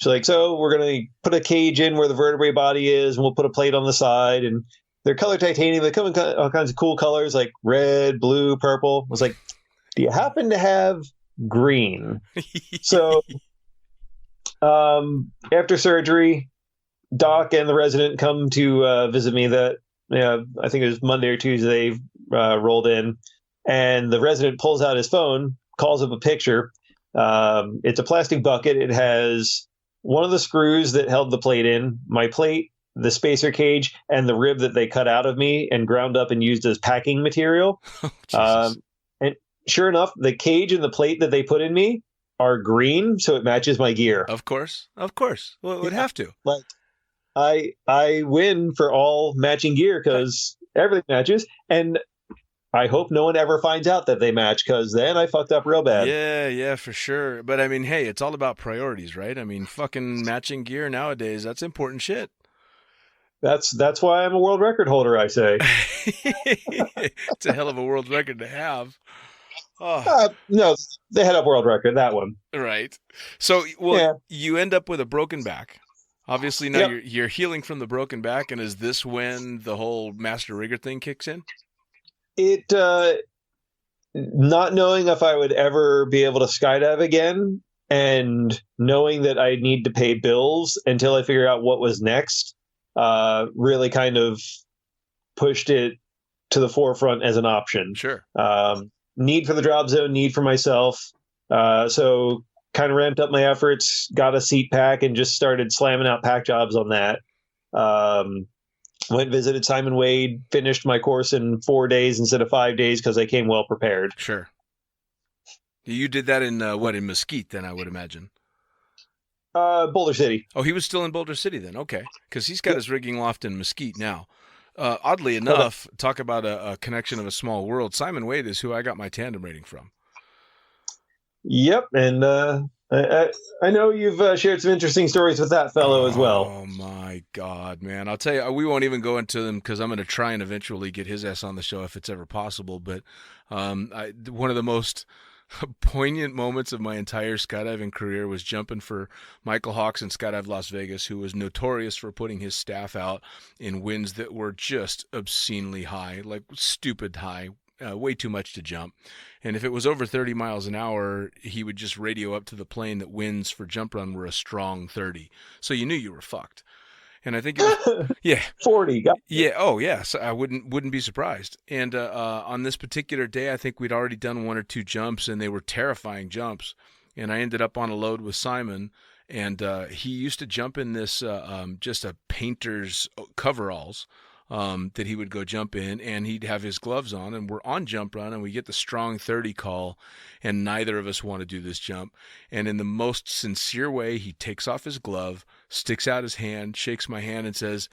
like, "So we're going to put a cage in where the vertebrae body is, and we'll put a plate on the side. And they're color titanium. They come in all kinds of cool colors like red, blue, purple." I was like, "Do you happen to have green?" So after surgery, Doc and the resident come to visit me. I think it was Monday or Tuesday. Rolled in, and the resident pulls out his phone, calls up a picture. It's a plastic bucket. It has one of the screws that held the plate in, my plate, the spacer cage, and the rib that they cut out of me and ground up and used as packing material. And sure enough, the cage and the plate that they put in me are green, so it matches my gear. Of course. Well, it would have to. Like, I win for all matching gear because everything matches, and I hope no one ever finds out that they match, because then I fucked up real bad. Yeah, for sure. But I mean, hey, it's all about priorities, right? I mean, fucking matching gear nowadays, that's important shit. That's why I'm a world record holder, I say. It's a hell of a world record to have. Oh. No, the head up world record, that one. Right. So, You end up with a broken back. Obviously, now you're healing from the broken back, and is this when the whole master rigger thing kicks in? It, not knowing if I would ever be able to skydive again, and knowing that I need to pay bills until I figure out what was next, really kind of pushed it to the forefront as an option. Sure. Need for the drop zone, need for myself. So kind of ramped up my efforts, got a seat pack, and just started slamming out pack jobs on that. Went visited Simon Wade, finished my course in 4 days instead of 5 days because I came well prepared. Sure. You did that in in Mesquite then, I would imagine. Boulder City. Oh, he was still in Boulder City then. Okay, because he's got his rigging loft in Mesquite now. Oddly enough, talk about a connection of a small world. Simon Wade is who I got my tandem rating from. Yep, and I know you've shared some interesting stories with that fellow as well. Oh my God, man! I'll tell you, we won't even go into them because I'm going to try and eventually get his ass on the show if it's ever possible. But one of the most poignant moments of my entire skydiving career was jumping for Michael Hawks in Skydive Las Vegas, who was notorious for putting his staff out in winds that were just obscenely high, like stupid high, way too much to jump. And if it was over 30 miles an hour, he would just radio up to the plane that winds for jump run were a strong 30. So you knew you were fucked. And I think it was, 40. Yeah. Oh, yeah. So I wouldn't be surprised. And on this particular day, I think we'd already done 1 or 2 jumps, and they were terrifying jumps. And I ended up on a load with Simon, and he used to jump in this just a painter's coveralls that he would go jump in, and he'd have his gloves on, and we're on jump run, and we get the strong 30 call, and neither of us want to do this jump. And in the most sincere way, he takes off his glove, sticks out his hand, shakes my hand, and says,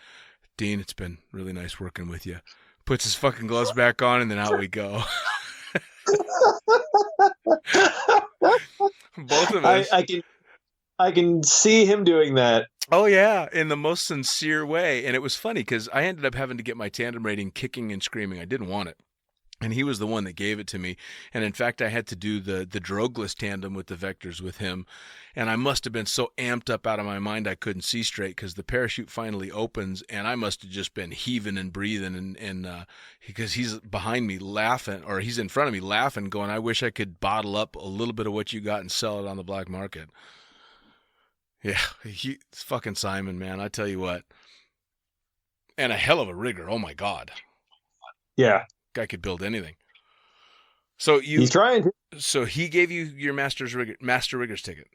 "Dean, it's been really nice working with you." Puts his fucking gloves back on, and then out we go. Both of us. I can see him doing that. Oh, yeah, in the most sincere way. And it was funny because I ended up having to get my tandem rating kicking and screaming. I didn't want it. And he was the one that gave it to me. And in fact, I had to do the drogless tandem with the vectors with him. And I must have been so amped up out of my mind I couldn't see straight, because the parachute finally opens and I must have just been heaving and breathing, and because he's behind me laughing, or he's in front of me laughing, going, I wish I could bottle up a little bit of what you got and sell it on the black market. Yeah, it's fucking Simon, man. I tell you what. And a hell of a rigger. Oh my God. Yeah. Guy could build anything. So he's trying to. So he gave you your master rigger's ticket.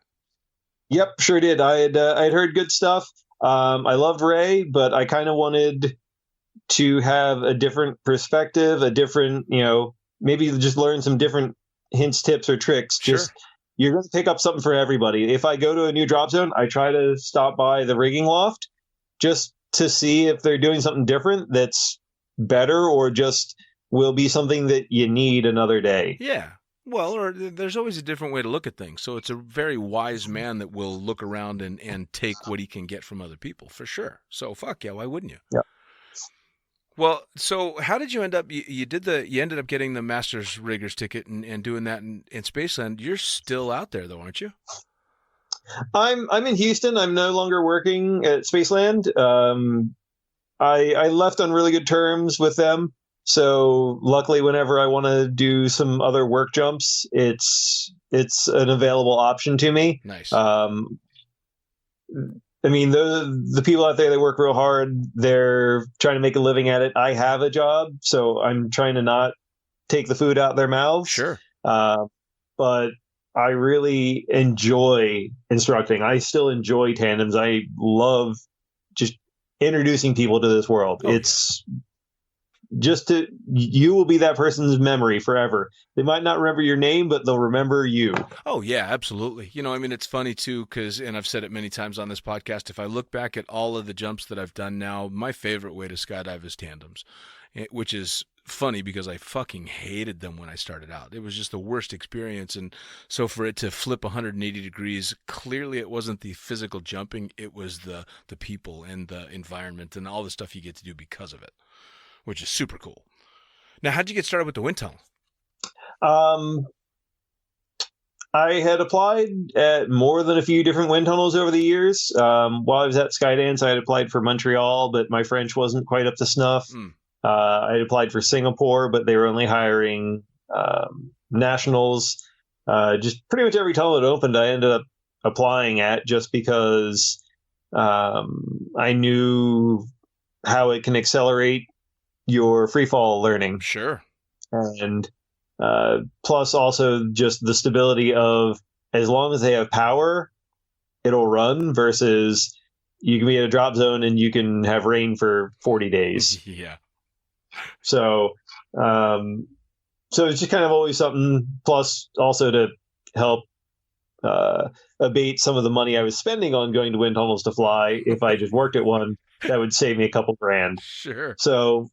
Yep, sure did. I'd heard good stuff. I loved Ray, but I kind of wanted to have a different perspective, a different, maybe just learn some different hints, tips, or tricks. Sure. Just you're going to pick up something for everybody. If I go to a new drop zone, I try to stop by the rigging loft just to see if they're doing something different that's better, or just will be something that you need another day. Yeah. Well, or there's always a different way to look at things. So it's a very wise man that will look around and take what he can get from other people, for sure. So fuck yeah, why wouldn't you? Yeah. Well, so how did you end up? You ended up getting the master's rigger's ticket and doing that in Spaceland. You're still out there though, aren't you? I'm in Houston. I'm no longer working at Spaceland. I left on really good terms with them. So luckily, whenever I want to do some other work jumps, it's an available option to me. Nice. I mean, the people out there, they work real hard. They're trying to make a living at it. I have a job, so I'm trying to not take the food out their mouths. Sure. But I really enjoy instructing. I still enjoy tandems. I love just introducing people to this world. It's just you will be that person's memory forever. They might not remember your name, but they'll remember you. Oh yeah, absolutely. I mean, it's funny too, and I've said it many times on this podcast, if I look back at all of the jumps that I've done now, my favorite way to skydive is tandems, which is funny because I fucking hated them when I started out. It was just the worst experience. And so for it to flip 180 degrees, clearly it wasn't the physical jumping, it was the people and the environment and all the stuff you get to do because of it, which is super cool. Now, how'd you get started with the wind tunnel? I had applied at more than a few different wind tunnels over the years. While I was at Skydance, I had applied for Montreal, but my French wasn't quite up to snuff. I had applied for Singapore, but they were only hiring nationals. Just pretty much every tunnel that opened, I ended up applying at, just because I knew how it can accelerate your free fall learning. Sure. And plus also just the stability of, as long as they have power, it'll run, versus you can be at a drop zone and you can have rain for 40 days. Yeah. So it's just kind of always something, plus also to help abate some of the money I was spending on going to wind tunnels to fly. If I just worked at one, that would save me a couple grand. Sure. So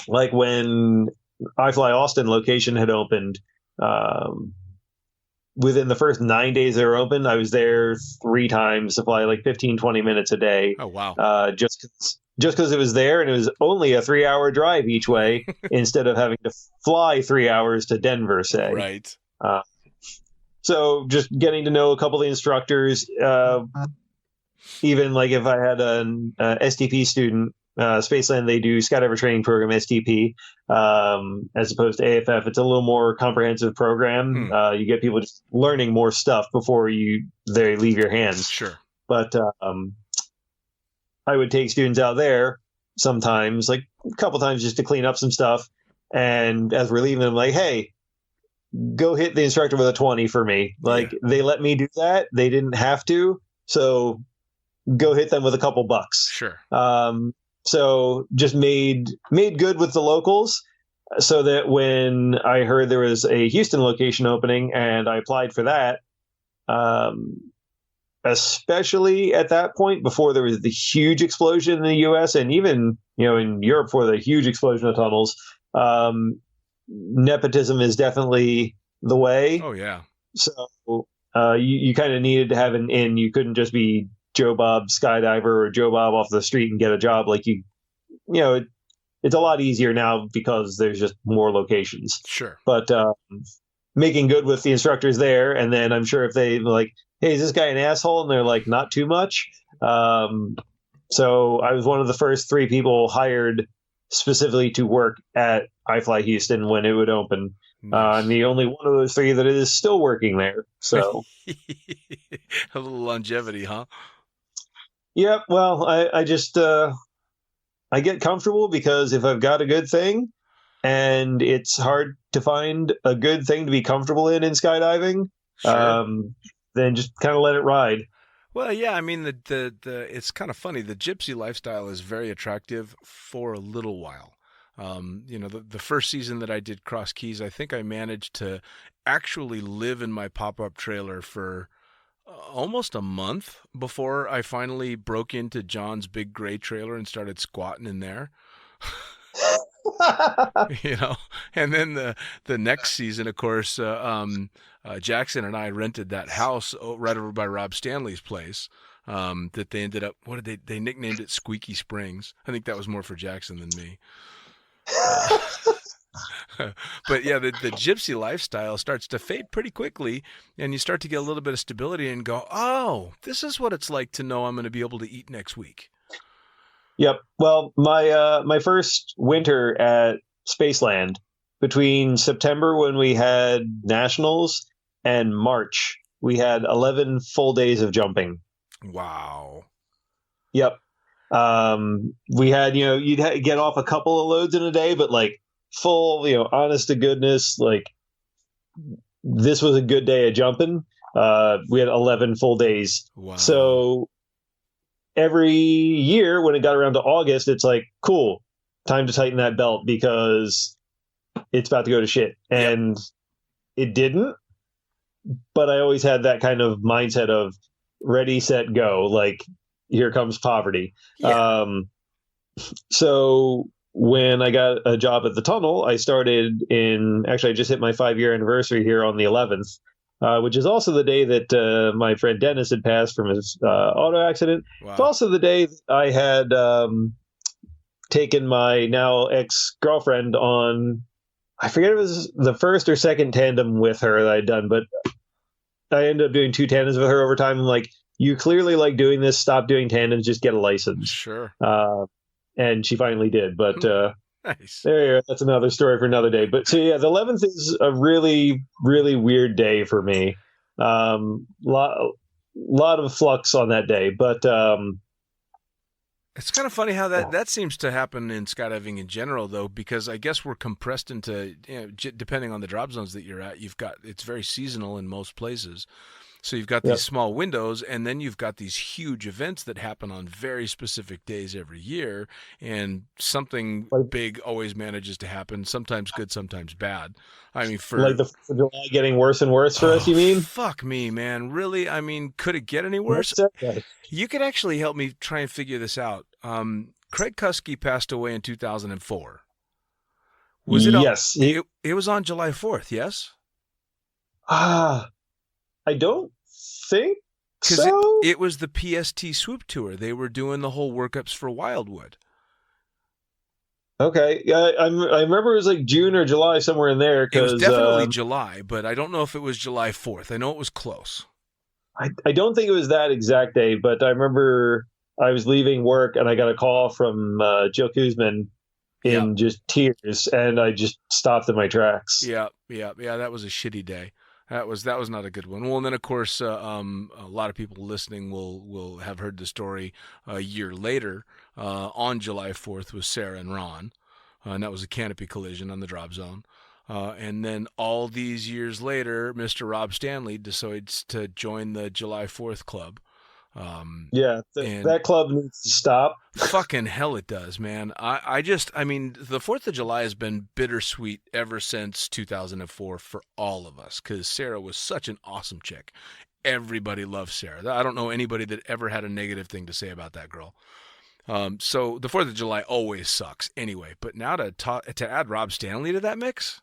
like when I Fly Austin location had opened, within the first 9 days they were open, I was there 3 times to fly like 15-20 minutes a day. Oh wow. Just because it was there, and it was only a 3-hour drive each way instead of having to fly 3 hours to Denver, say. Right. So just getting to know a couple of the instructors, even like if I had an STP student, Spaceland, they do Skydiver Training Program, STP, as opposed to AFF. It's a little more comprehensive program. You get people just learning more stuff before they leave your hands. Sure. But I would take students out there sometimes, like a couple times, just to clean up some stuff. And as we're leaving, I'm like, hey, go hit the instructor with a 20 for me. Like, they let me do that. They didn't have to. So go hit them with a couple bucks. Sure. So just made good with the locals, so that when I heard there was a Houston location opening and I applied for that, especially at that point, before there was the huge explosion in the US and even, in Europe, for the huge explosion of tunnels, nepotism is definitely the way. Oh yeah. So you kind of needed to have an in. You couldn't just be Joe Bob skydiver or Joe Bob off the street and get a job. Like it it's a lot easier now because there's just more locations. Sure. But making good with the instructors there, and then I'm sure if they like, hey, is this guy an asshole? And they're like, not too much. So I was one of the first 3 people hired specifically to work at iFly Houston when it would open. Nice. I'm the only one of those 3 that is still working there. So, a little longevity, huh? yep. Well, I just I get comfortable because if I've got a good thing, and it's hard to find a good thing to be comfortable in skydiving, Sure. then just kind of let it ride. Well, yeah, I mean the it's kind of funny. The gypsy lifestyle is very attractive for a little while. The first season that I did Cross Keys, I think I managed to actually live in my pop-up trailer for almost a month before I finally broke into John's big gray trailer and started squatting in there. And then the next season, of course, Jackson and I rented that house right over by Rob Stanley's place. That they ended up, they nicknamed it Squeaky Springs. I think that was more for Jackson than me. But yeah, the gypsy lifestyle starts to fade pretty quickly, and you start to get a little bit of stability and go, oh, this is what it's like to know I'm going to be able to eat next week. Yep. Well, my first winter at Spaceland, between September when we had nationals and March, we had 11 full days of jumping. Wow. Yep. We had, you'd get off a couple of loads in a day, but like full, honest to goodness, like this was a good day of jumping. We had 11 full days. Wow. So every year when it got around to August, it's like, cool, time to tighten that belt because it's about to go to shit. And it didn't, but I always had that kind of mindset of ready, set, go. Like, here comes poverty. Yeah. So when I got a job at the tunnel, I started I just hit my 5-year anniversary here on the 11th, which is also the day that my friend Dennis had passed from his auto accident. Wow. It's also the day I had taken my now ex-girlfriend on, I forget if it was the first or second tandem with her that I'd done, but I ended up doing 2 tandems with her over time. I'm like, you clearly like doing this. Stop doing tandems. Just get a license. Sure. And she finally did. But nice. there you go. That's another story for another day. But so yeah, the 11th is a really, really weird day for me. Lot of flux on that day. But it's kind of funny how that seems to happen in skydiving in general, though, because I guess we're compressed into, depending on the drop zones that you're at, it's very seasonal in most places. So you've got these small windows, and then you've got these huge events that happen on very specific days every year, and something big always manages to happen, sometimes good, sometimes bad. I mean, for like the 4th of July getting worse and worse for us, you mean? Fuck me, man. Really? I mean, could it get any worse? You could actually help me try and figure this out. Craig Kuski passed away in 2004. Was it? Yes. It was on July 4th, yes? I don't think so. It was the PST swoop tour. They were doing the whole workups for Wildwood. Okay. I remember it was like June or July, somewhere in there. It was definitely July, but I don't know if it was July 4th. I know it was close. I don't think it was that exact day, but I remember I was leaving work and I got a call from Jill Kuzman in just tears, and I just stopped in my tracks. Yeah. That was a shitty day. That was not a good one. Well, and then of course, a lot of people listening will have heard the story a year later. On July 4th was Sarah and Ron, and that was a canopy collision on the drop zone. And then all these years later, Mr. Rob Stanley decides to join the July 4th club. That club needs to stop. Fucking hell it does, man. I mean, the 4th of July has been bittersweet ever since 2004 for all of us, because Sarah was such an awesome chick. Everybody loves Sarah. I don't know anybody that ever had a negative thing to say about that girl. So the 4th of July always sucks anyway, but now to add Rob Stanley to that mix,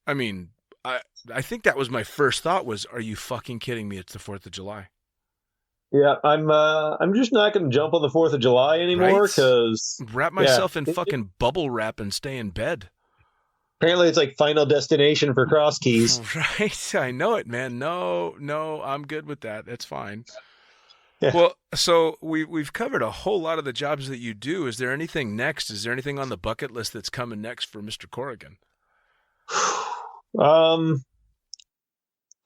I mean, I think that was my first thought was, are you fucking kidding me? It's the 4th of July. Yeah, I'm just not going to jump on the 4th of July anymore Right? because Wrap myself in fucking bubble wrap and stay in bed. apparently it's like Final Destination for cross keys. Right. I know it, man. No, I'm good with that. That's fine. Yeah. Well, so we've covered a whole lot of the jobs that you do. Is there anything next? Is there anything on the bucket list that's coming next for Mr. Corrigan?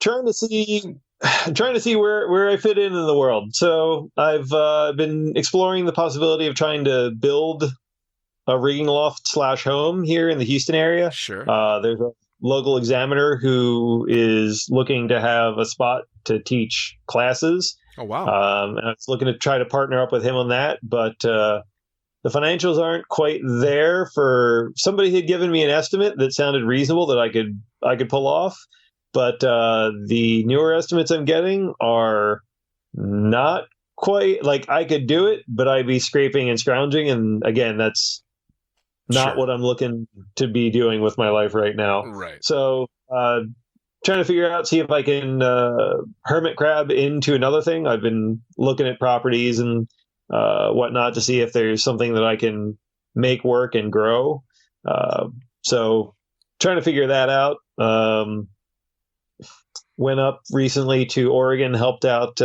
Trying to see where I fit in the world. So I've been exploring the possibility of trying to build a rigging loft / home here in the Houston area. Sure. There's a local examiner who is looking to have a spot to teach classes. Oh, wow. And I was looking to try to partner up with him on that, but the financials aren't quite there. For somebody had given me an estimate that sounded reasonable that I could pull off, but the newer estimates I'm getting are not quite like I could do it, but I'd be scraping and scrounging, and again, that's not what I'm looking to be doing with my life right now. Right. So trying to figure out, see if I can hermit crab into another thing. I've been looking at properties and whatnot to see if there's something that I can make work and grow. So trying to figure that out. Went up recently to Oregon, helped out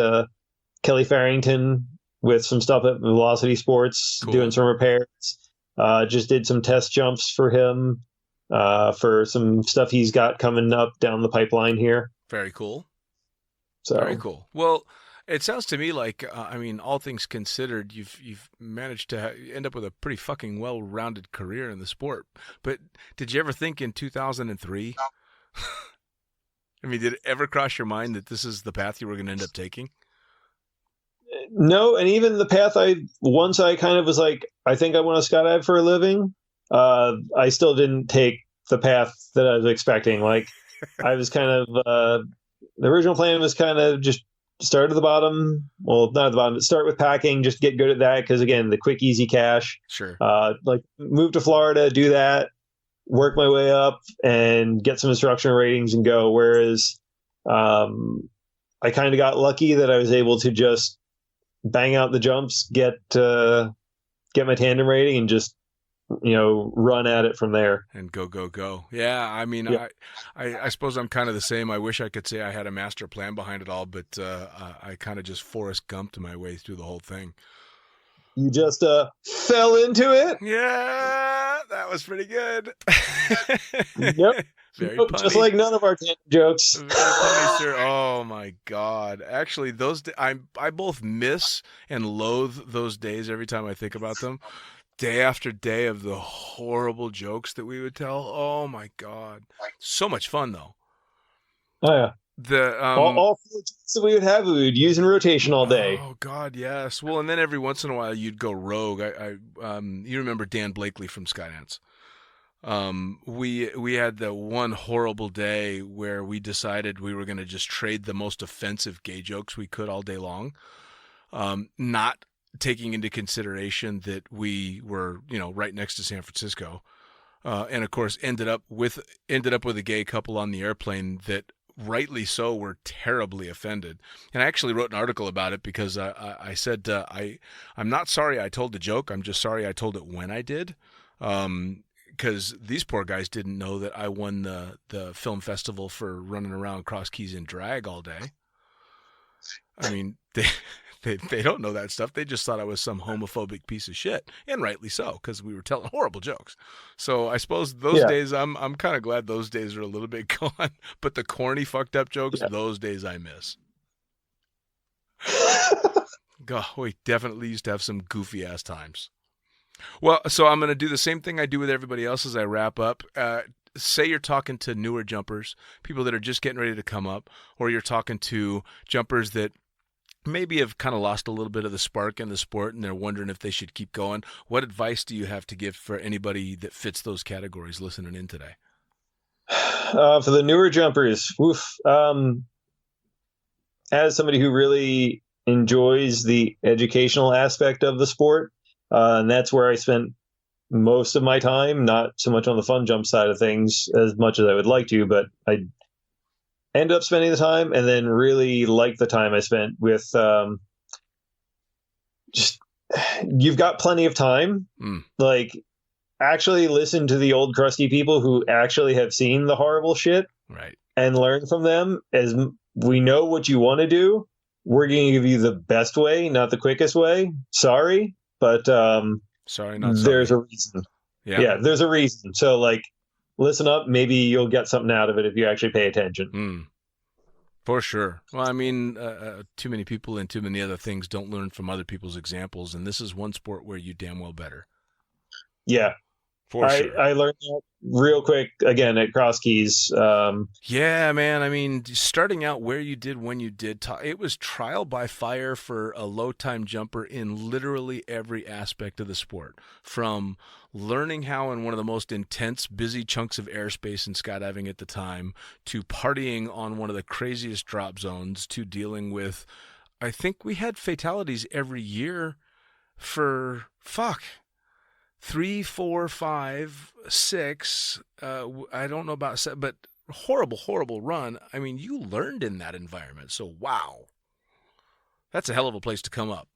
Kelly Farrington with some stuff at Velocity Sports, doing some repairs. Just did some test jumps for him for some stuff he's got coming up down the pipeline here. Very cool. So very cool. Well, it sounds to me like, I mean, all things considered, you've managed to end up with a pretty fucking well-rounded career in the sport. But did you ever think in 2003? I mean, did it ever cross your mind that this is the path you were going to end up taking? No, and even the path once I kind of was like, I think I want to skydive for a living. I still didn't take the path that I was expecting. Like, I was kind of the original plan was kind of just start at the bottom. Well, not at the bottom, but start with packing, just get good at that. Because again, the quick, easy cash. Sure. Like move to Florida, do that, work my way up, and get some instructional ratings and go. Whereas I kind of got lucky that I was able to just bang out the jumps, get my tandem rating, and just run at it from there. And go. Yeah, I mean, yeah. I suppose I'm kind of the same. I wish I could say I had a master plan behind it all, but I kind of just Forrest Gumped my way through the whole thing. You just fell into it? Yeah, that was pretty good. Yep. Very punny. Just like none of our tandem jokes. Very punny, sir. Oh my God! Actually, those I both miss and loathe those days every time I think about them. Day after day of the horrible jokes that we would tell. Oh my God! So much fun though. Oh yeah. All 4 jokes that we would use in rotation all day. Oh God, yes. Well, and then every once in a while you'd go rogue. You remember Dan Blakely from Skydance? We had the one horrible day where we decided we were going to just trade the most offensive gay jokes we could all day long, not taking into consideration that we were, right next to San Francisco, and of course ended up with a gay couple on the airplane that, rightly so, were terribly offended. And I actually wrote an article about it because I said I'm not sorry I told the joke. I'm just sorry I told it when I did. Because these poor guys didn't know that I won the film festival for running around Cross Keys in drag all day. I mean, they don't know that stuff. They just thought I was some homophobic piece of shit, and rightly so, because we were telling horrible jokes. So I suppose those days, I'm kind of glad those days are a little bit gone. But the corny, fucked up jokes, those days I miss. God, we definitely used to have some goofy ass times. Well, so I'm going to do the same thing I do with everybody else as I wrap up. Say you're talking to newer jumpers, people that are just getting ready to come up, or you're talking to jumpers that maybe have kind of lost a little bit of the spark in the sport and they're wondering if they should keep going. What advice do you have to give for anybody that fits those categories listening in today? For the newer jumpers, as somebody who really enjoys the educational aspect of the sport, and that's where I spent most of my time, not so much on the fun jump side of things as much as I would like to, but I ended up spending the time and then really liked the time I spent with you've got plenty of time. Like, actually listen to the old crusty people who actually have seen the horrible shit, right, and learn from them. As we know what you want to do, we're going to give you the best way, not the quickest way. Sorry, but sorry, not sorry. There's a reason. Yeah, there's a reason. So, like, listen up. Maybe you'll get something out of it if you actually pay attention. For sure. Well, I mean, too many people and too many other things don't learn from other people's examples, and this is one sport where you damn well better. Yeah. For sure. I learned that real quick, again, at Cross Keys. Yeah, man. I mean, starting out where you did, when you did, it was trial by fire for a low-time jumper in literally every aspect of the sport. From learning how in one of the most intense, busy chunks of airspace in skydiving at the time, to partying on one of the craziest drop zones, to dealing with, I think we had fatalities every year for, 3, 4, 5, 6. I don't know about 7, but horrible run. I mean, you learned in that environment. So, wow. That's a hell of a place to come up.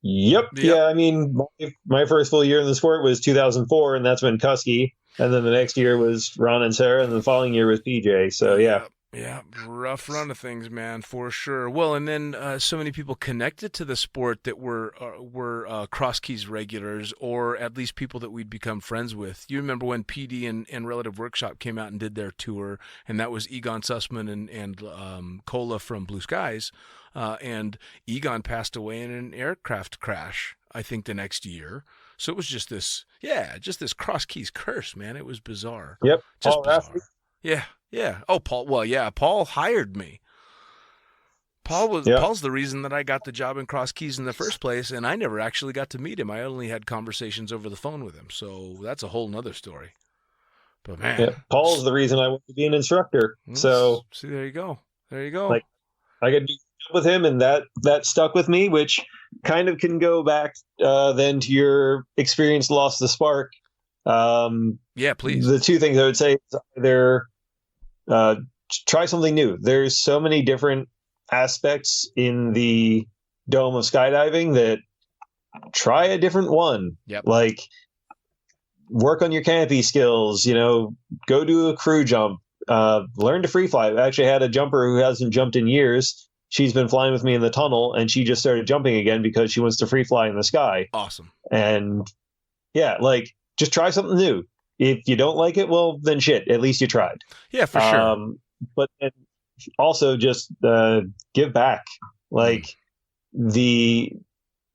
Yep. Yeah, I mean, my first full year in the sport was 2004, and that's when Kusky. And then the next year was Ron and Sarah, and the following year was PJ. So, yeah. Yeah, rough run of things, man, for sure. Well, and then so many people connected to the sport that were Cross Keys regulars, or at least people that we'd become friends with. You remember when PD and Relative Workshop came out and did their tour, and that was Egon Sussman and Cola from Blue Skies, and Egon passed away in an aircraft crash, I think, the next year. So it was just this Cross Keys curse, man. It was bizarre. Yep. Just bizarre. Yeah. Oh, Paul. Well, yeah. Paul hired me. Paul's the reason that I got the job in Cross Keys in the first place, and I never actually got to meet him. I only had conversations over the phone with him, so that's a whole nother story. But man, Paul's the reason I wanted to be an instructor. So see, there you go. Like, I got to do with him, and that stuck with me, which kind of can go back then to your experience lost the spark. Yeah, please. The two things I would say is either try something new. There's so many different aspects in the dome of skydiving that try a different one. Yep. Like, work on your canopy skills, go do a crew jump, learn to free fly. I actually had a jumper who hasn't jumped in years. She's been flying with me in the tunnel, and she just started jumping again because she wants to free fly in the sky. Awesome. And just try something new. If you don't like it, well, then shit. At least you tried. Yeah, for sure. But also just give back. Like, say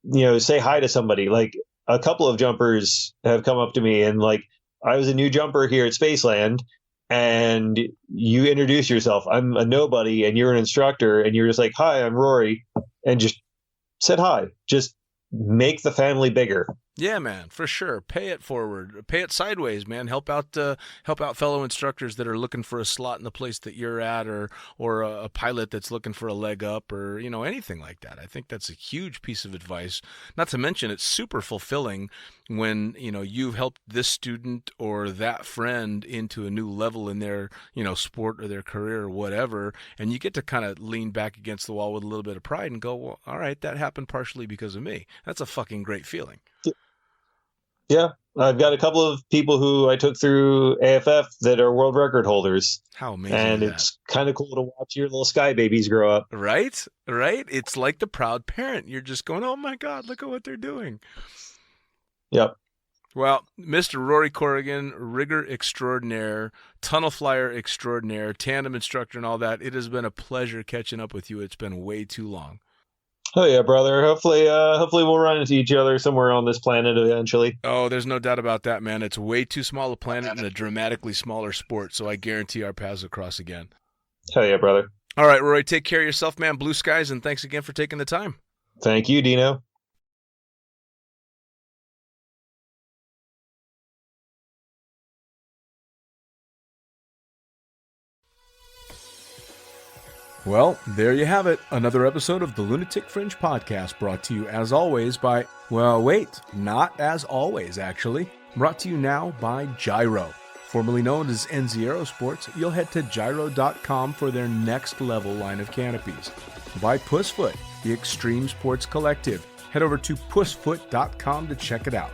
hi to somebody. Like, a couple of jumpers have come up to me, and like, I was a new jumper here at Spaceland, and you introduce yourself. I'm a nobody, and you're an instructor, and you're just like, "Hi, I'm Rory," and just said hi. Just make the family bigger. Yeah, man, for sure. Pay it forward. Pay it sideways, man. Help out fellow instructors that are looking for a slot in the place that you're at, or a pilot that's looking for a leg up, or anything like that. I think that's a huge piece of advice. Not to mention, it's super fulfilling when you've helped this student or that friend into a new level in their sport or their career or whatever, and you get to kind of lean back against the wall with a little bit of pride and go, well, all right, that happened partially because of me. That's a fucking great feeling. Yeah, I've got a couple of people who I took through AFF that are world record holders. How amazing And is it's kind of cool to watch your little sky babies grow up. Right? It's like the proud parent. You're just going, oh my God, look at what they're doing. Yep. Well, Mr. Rory Corrigan, rigger extraordinaire, tunnel flyer extraordinaire, tandem instructor and all that, it has been a pleasure catching up with you. It's been way too long. Oh yeah, brother. Hopefully we'll run into each other somewhere on this planet eventually. Oh, there's no doubt about that, man. It's way too small a planet and a dramatically smaller sport, so I guarantee our paths will cross again. Hell yeah, brother. All right, Rory, take care of yourself, man. Blue skies, and thanks again for taking the time. Thank you, Dino. Well, there you have it. Another episode of the Lunatic Fringe podcast, brought to you as always by, well, wait, not as always, actually. Brought to you now by Gyro. Formerly known as NZ Aerosports, you'll head to gyro.com for their next level line of canopies. By Pussfoot, the Extreme Sports Collective. head over to pussfoot.com to check it out.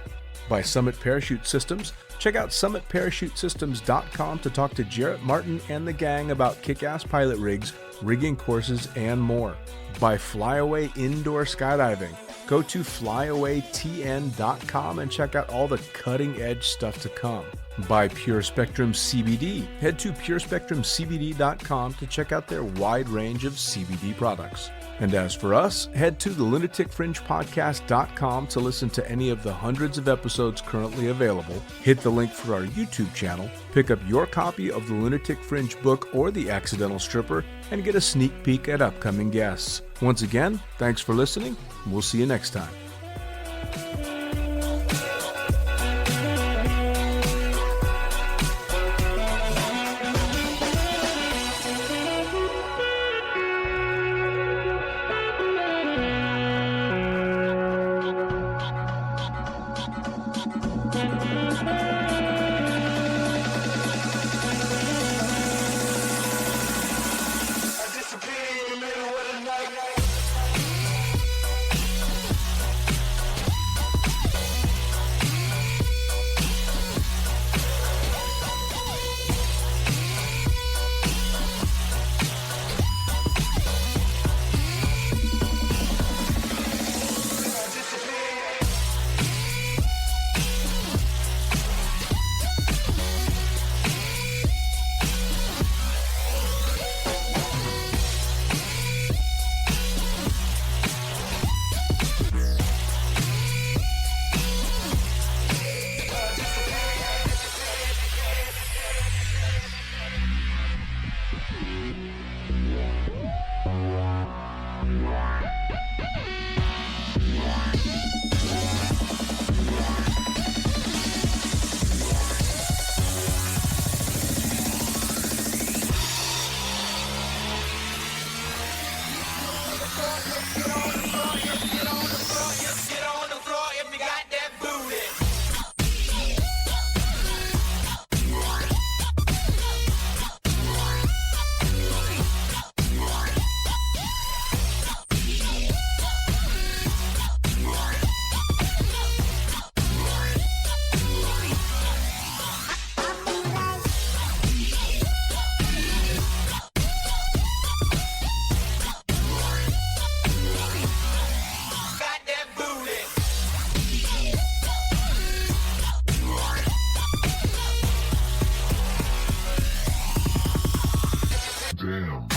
By Summit Parachute Systems, check out summitparachutesystems.com to talk to Jarrett Martin and the gang about kick-ass pilot rigs, rigging courses, and more. By Flyaway Indoor Skydiving, go to flyawaytn.com and check out all the cutting-edge stuff to come. By Pure Spectrum CBD, head to purespectrumcbd.com to check out their wide range of CBD products. And as for us, head to the lunaticfringepodcast.com to listen to any of the hundreds of episodes currently available, hit the link for our YouTube channel, pick up your copy of the Lunatic Fringe book or The Accidental Stripper, and get a sneak peek at upcoming guests. Once again, thanks for listening, and we'll see you next time. Damn.